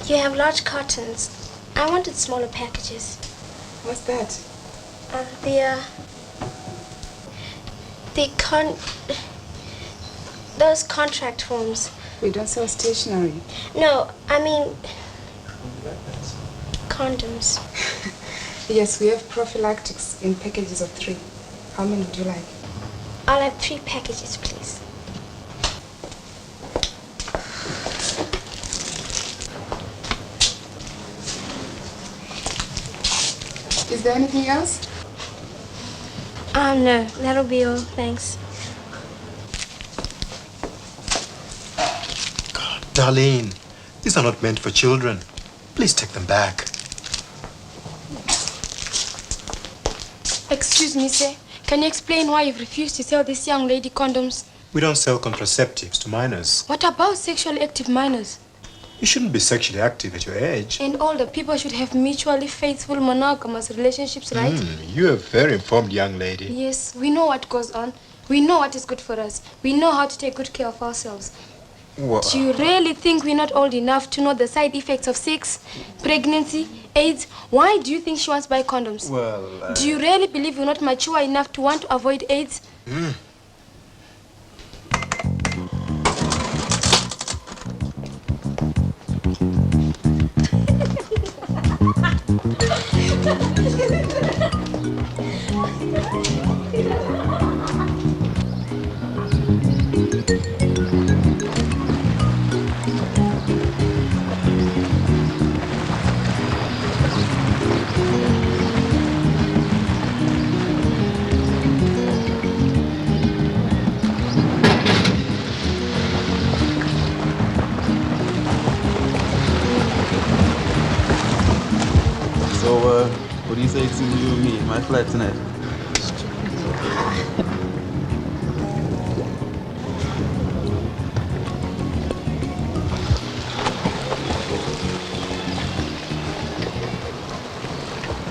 You have large cartons. I wanted smaller packages. What's that? Those contract forms. We don't sell stationery. No, I mean condoms. Yes, we have prophylactics in packages of 3. How many would you like? I'll have 3 packages, please. Is there anything else? No, that'll be all. Thanks. Darlene, these are not meant for children. Please take them back. Excuse me, sir. Can you explain why you've refused to sell this young lady condoms? We don't sell contraceptives to minors. What about sexually active minors? You shouldn't be sexually active at your age. And older people should have mutually faithful monogamous relationships, right? You're a very informed young lady. Yes, we know what goes on. We know what is good for us. We know how to take good care of ourselves. What? Do you really think we're not old enough to know the side effects of sex, pregnancy, AIDS? Why do you think she wants to buy condoms? Well, Do you really believe we're not mature enough to want to avoid AIDS? So, what do you say to you and me in my flat tonight?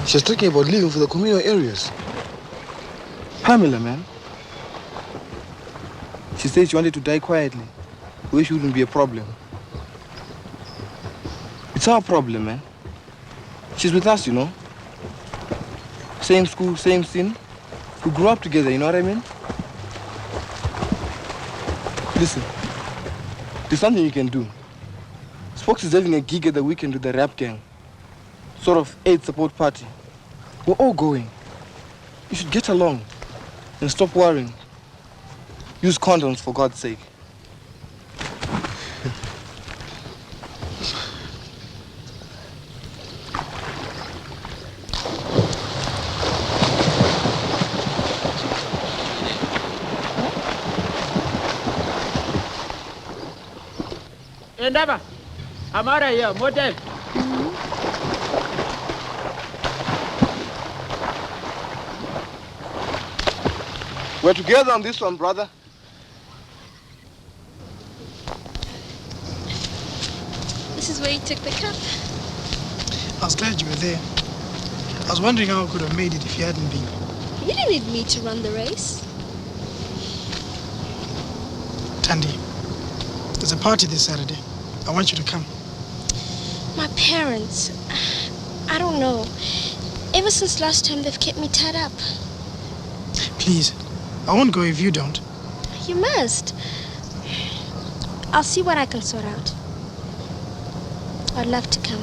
She's talking about leaving for the communal areas. Pamela, man. She said she wanted to die quietly. Which wouldn't be a problem. It's our problem, man. She's with us, you know. Same school, same scene. We grew up together, you know what I mean? Listen, there's something you can do. Spokes is having a gig at the weekend with the rap gang. Sort of AIDS support party. We're all going. You should get along and stop worrying. Use condoms, for God's sake. Nendaba, I'm out of here. More time. We're together on this one, brother. This is where you took the cup. I was glad you were there. I was wondering how I could have made it if you hadn't been. You didn't need me to run the race. Tandy, there's a party this Saturday. I want you to come. My parents, I don't know. Ever since last time, they've kept me tied up. Please, I won't go if you don't. You must. I'll see what I can sort out. I'd love to come.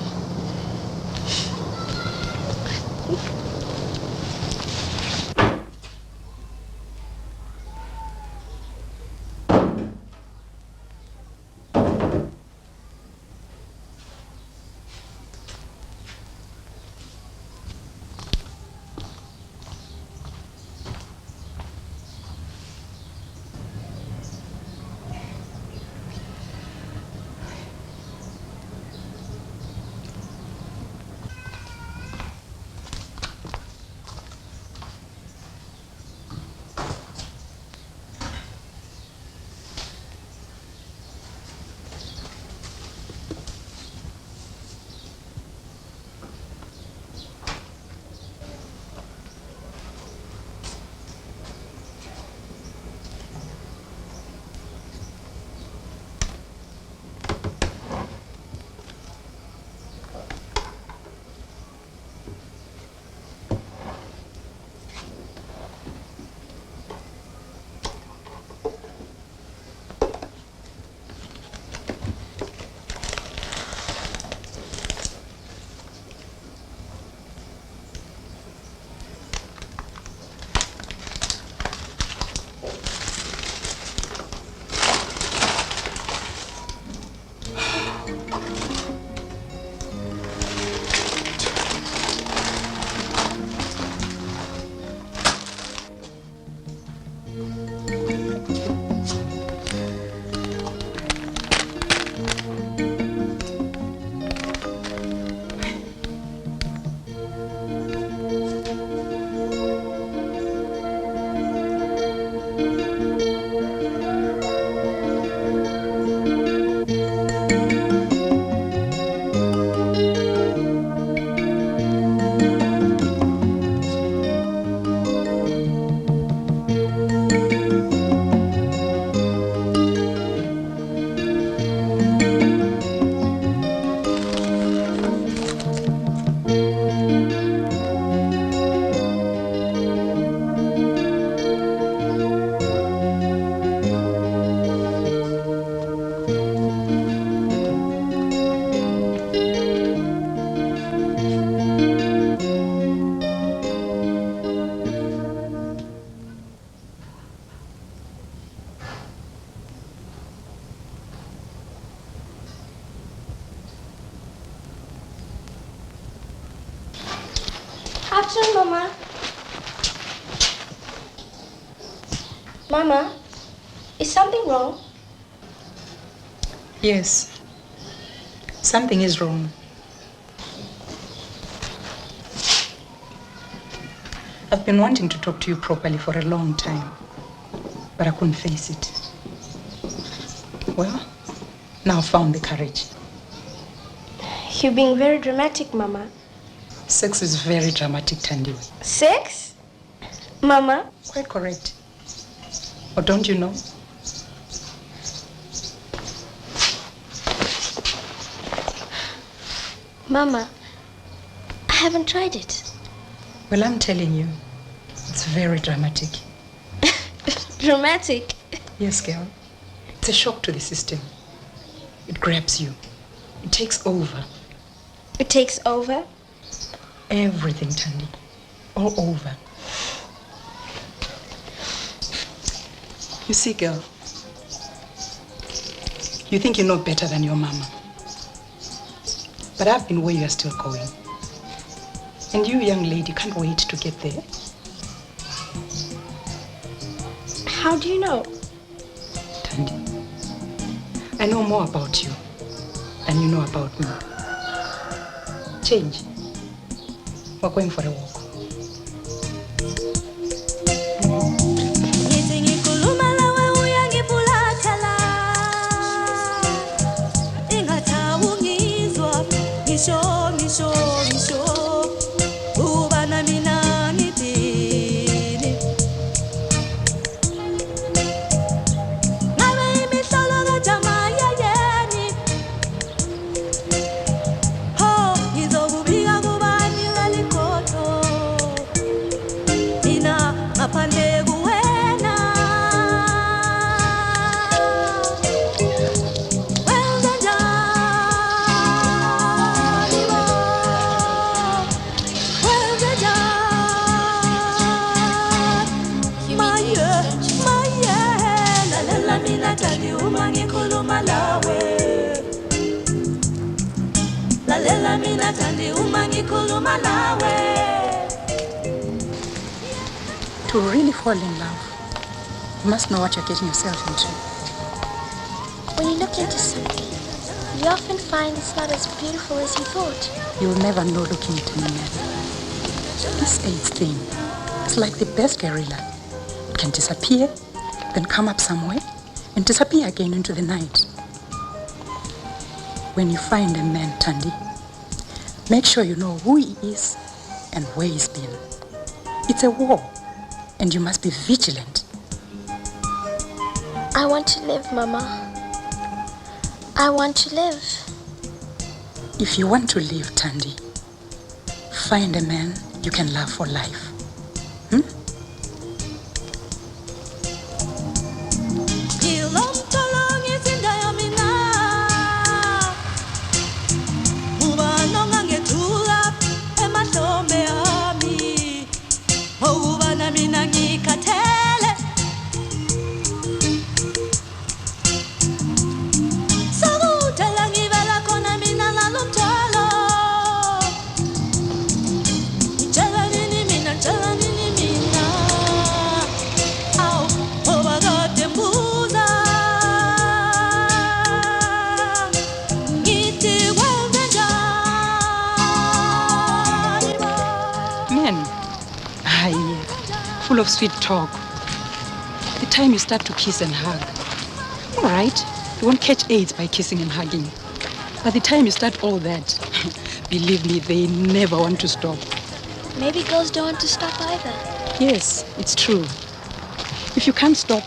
Afternoon, Mama. Mama, is something wrong? Yes. Something is wrong. I've been wanting to talk to you properly for a long time, but I couldn't face it. Well, now I've found the courage. You're being very dramatic, Mama. Sex is very dramatic, Tandy. Sex? Mama? Quite correct. Or don't you know? Mama, I haven't tried it. Well, I'm telling you, it's very dramatic. Dramatic? Yes, girl. It's a shock to the system. It grabs you. It takes over. It takes over? Everything, Tandy. All over. You see, girl, you think you know better than your mama. But I've been where you are still going. And you, young lady, can't wait to get there. How do you know? Tandy, I know more about you than you know about me. Change. We're going for a walk. To really fall in love, you must know what you're getting yourself into. When you look into something, you often find it's not as beautiful as you thought. You'll never know looking into me, Mary. This AIDS thing is like the best guerrilla. It can disappear, then come up somewhere, and disappear again into the night. When you find a man, Tandy, make sure you know who he is and where he's been. It's a war, and you must be vigilant. I want to live, Mama. I want to live. If you want to live, Tandy, find a man you can love for life. Full of sweet talk. The time you start to kiss and hug. All right, you won't catch AIDS by kissing and hugging. By the time you start all that, believe me, they never want to stop. Maybe girls don't want to stop either. Yes, it's true. If you can't stop,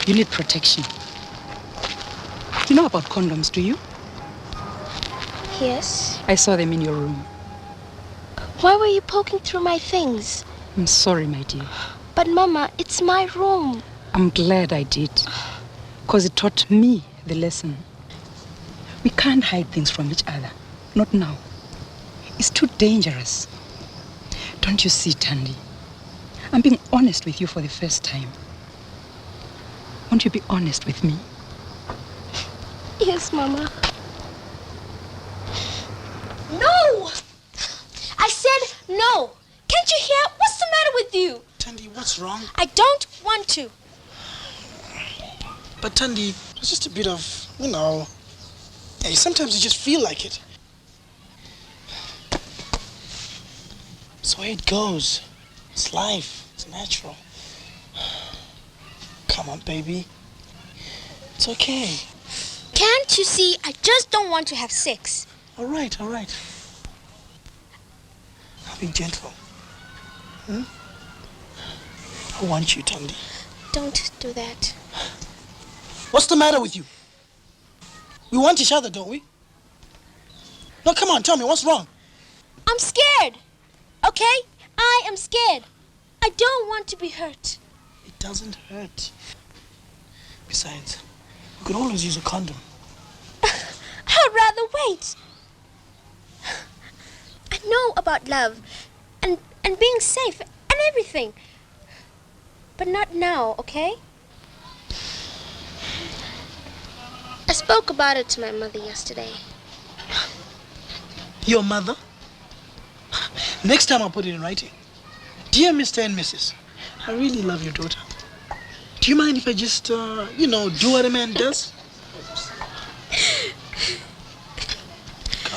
you need protection. You know about condoms, do you? Yes. I saw them in your room. Why were you poking through my things? I'm sorry, my dear. But Mama, it's my room. I'm glad I did. Because it taught me the lesson. We can't hide things from each other. Not now. It's too dangerous. Don't you see, Tandy? I'm being honest with you for the first time. Won't you be honest with me? Yes, Mama. No! I said no! Can't you hear? What's the matter with you? Tandy, what's wrong? I don't want to. But Tandy, it's just a bit of, hey, sometimes you just feel like it. It's the way it goes. It's life. It's natural. Come on, baby. It's okay. Can't you see? I just don't want to have sex. All right. I'll be gentle. I want you, Tandy. Don't do that. What's the matter with you? We want each other, don't we? No, come on, tell me, what's wrong? I'm scared. Okay? I am scared. I don't want to be hurt. It doesn't hurt. Besides, we could always use a condom. I'd rather wait. I know about love and being safe and everything. But not now, okay? I spoke about it to my mother yesterday. Your mother? Next time I'll put it in writing. Dear Mr. and Mrs., I really love your daughter. Do you mind if I just, do what a man does?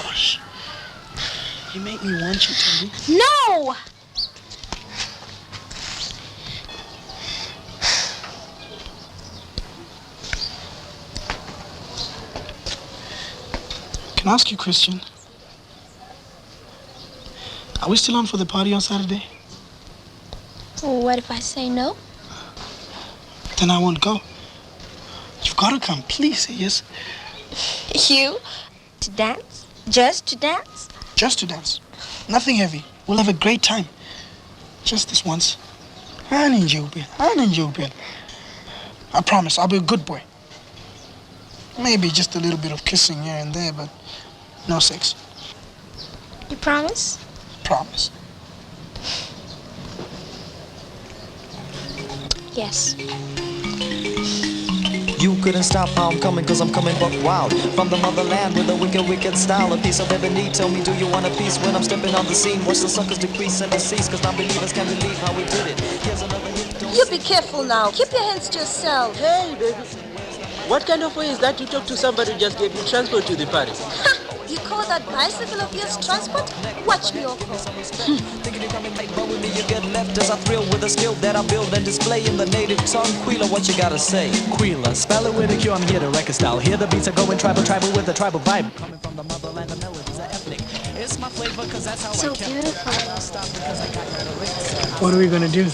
Gosh. You make me want you, Tandy. No! Can I ask you, Christian? Are we still on for the party on Saturday? Well, what if I say no? Then I won't go. You've got to come. Please say yes. You? To dance? Just to dance? Just to dance. Nothing heavy. We'll have a great time. Just this once. I promise, I'll be a good boy. Maybe just a little bit of kissing here and there, but no sex. You promise? Promise. Yes. You couldn't stop how I'm coming, cause I'm coming buck wild. From the motherland with a wicked style. A piece of ebony, tell me, do you want a piece when I'm stepping on the scene? Watch the suckers decrease and decease, cause non-believers can't believe how we did it. Here's another hit. You be careful now. Keep your hands to yourself. Hey, baby. What kind of way is that to talk to somebody who just gave you transport to the party? You call that bicycle of yours transport? Watch me off. Thinking you're coming late, but with me you get left as I thrill with a skill that I build and display in the native tongue. Quila, what you gotta say? Quila, spell it with a Q, I'm here to record style. Hear the beats are going tribal with a tribal vibe. Coming from the motherland, the melodies are ethnic. It's my flavor, cause that's how So I kept beautiful. it. I won't stop because I got better rates. What are we gonna do?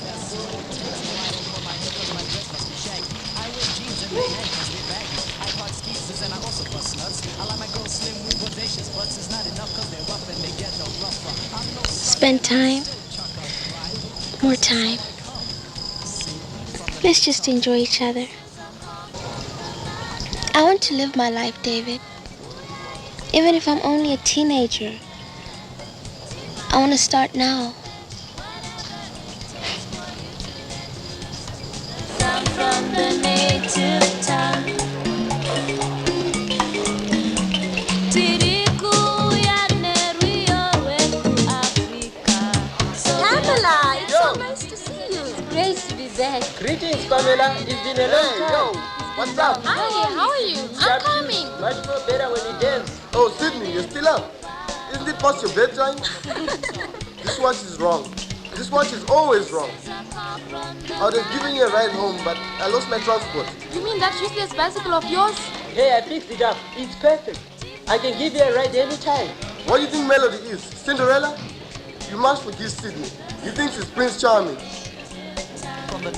Spend time. More time. Let's just enjoy each other. I want to live my life, David. Even if I'm only a teenager. I want to start now. I'm from the native tongue. Pamela, it's so nice to see you. It's great to be back. Greetings, Pamela. It's been a long time. What's up? Hi, how are you? I'm coming. Much more better when you dance. Oh, Sydney, you're still up. Isn't it past your bedtime? This watch is wrong. This watch is always wrong. I would have given you a ride home, but I lost my transport. You mean that useless bicycle of yours? Hey, I fixed it up. It's perfect. I can give you a ride anytime. What do you think Melody is? Cinderella? You must forgive Sydney. You think she's Prince Charming.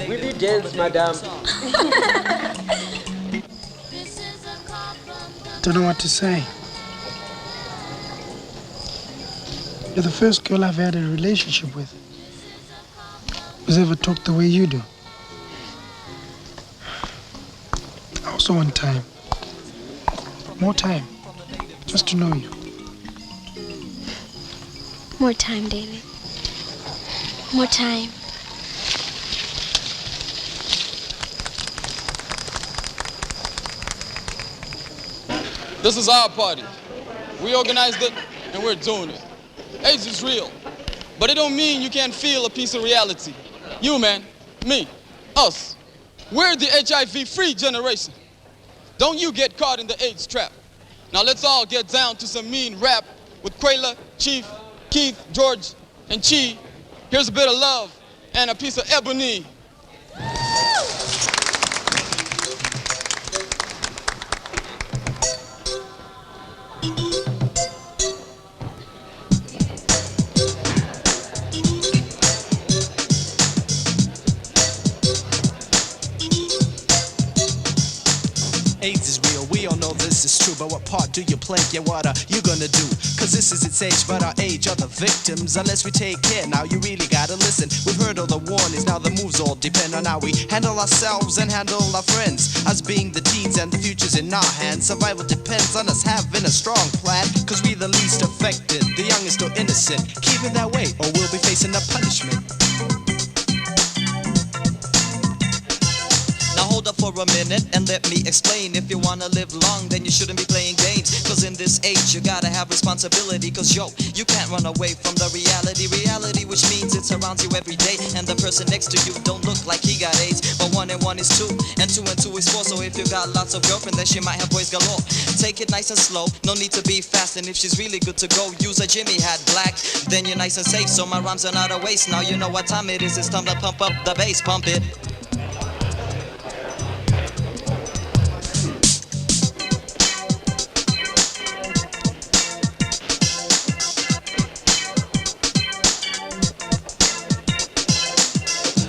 Will you dance, madam? Don't know what to say. You're the first girl I've had a relationship with who's ever talked the way you do. I also want time. More time. Just to know you. More time, David. More time. This is our party. We organized it and we're doing it. AIDS is real, but it don't mean you can't feel a piece of reality. You, man, me, us, we're the HIV-free generation. Don't you get caught in the AIDS trap. Now let's all get down to some mean rap with Quayla, Chief, Keith, George, and Chi. Here's a bit of love and a piece of ebony. AIDS is real, we all know this is true, but what part do you play? Yeah, what are you gonna do? Cause this is its age, but our age are the victims. Unless we take care, now you really gotta listen. We've heard all the warnings, now the moves all depend on how we handle ourselves and handle our friends. Us being the teens and the future's in our hands. Survival depends on us having a strong plan. Cause we the least affected, the youngest or innocent. Keep it that way, or we'll be facing a punishment. Now hold up for a minute and let me explain. If you wanna live long, then you shouldn't be playing games. Cause in this age, you gotta have responsibility. Cause yo, you can't run away from the reality. Reality, which means it surrounds you every day. And the person next to you don't look like he got AIDS. But 1 and 1 is 2, and 2 and 2 is 4. So if you got lots of girlfriends, then she might have boys galore. Take it nice and slow, no need to be fast. And if she's really good to go, use a Jimmy hat black. Then you're nice and safe, so my rhymes are not a waste. Now you know what time it is. It's time to pump up the bass, pump it.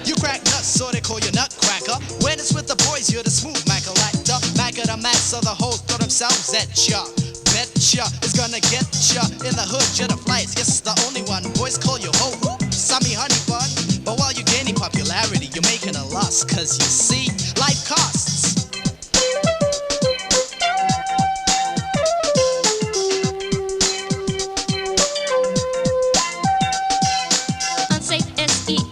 You crack nuts, so they call you nutcracker. When it's with the boys, you're the smooth Mac elector. Mac of the max, so the hoes throw themselves at ya. Betcha it's gonna get ya in the hood, you're the flights. Yes, the only one. Boys call you ho, Sammy honey bun. But while you're gaining popularity, you're making a loss. Cause you see, life costs. Unsafe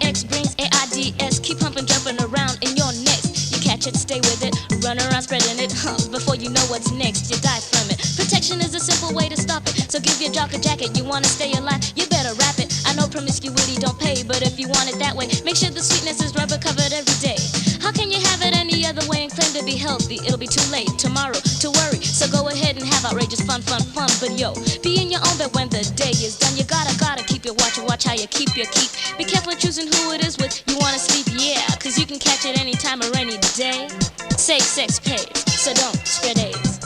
sex brings AIDS. Keep pumping, jumping around in your next. You catch it, stay with it, run around spreading it. Before you know what's next, you die from it. Protection is a simple way to stop it. So give your jock a jacket. You wanna stay alive, you better wrap it. I know promiscuity don't pay, but if you want it that way, make sure the sweetness is rubber covered every day. How can you have it any other way and claim to be healthy? It'll be too late tomorrow to worry. So go ahead and have outrageous fun. But yo, be in your own bed when the day is done. You gotta keep your watch and watch how you keep your keep. Be careful choosing who it is with you wanna sleep, yeah. Cause you can catch it any time or any day. Safe sex pays, so don't spread AIDS.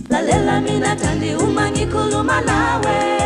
Lalela mina tandi uma ngikhuluma nawe.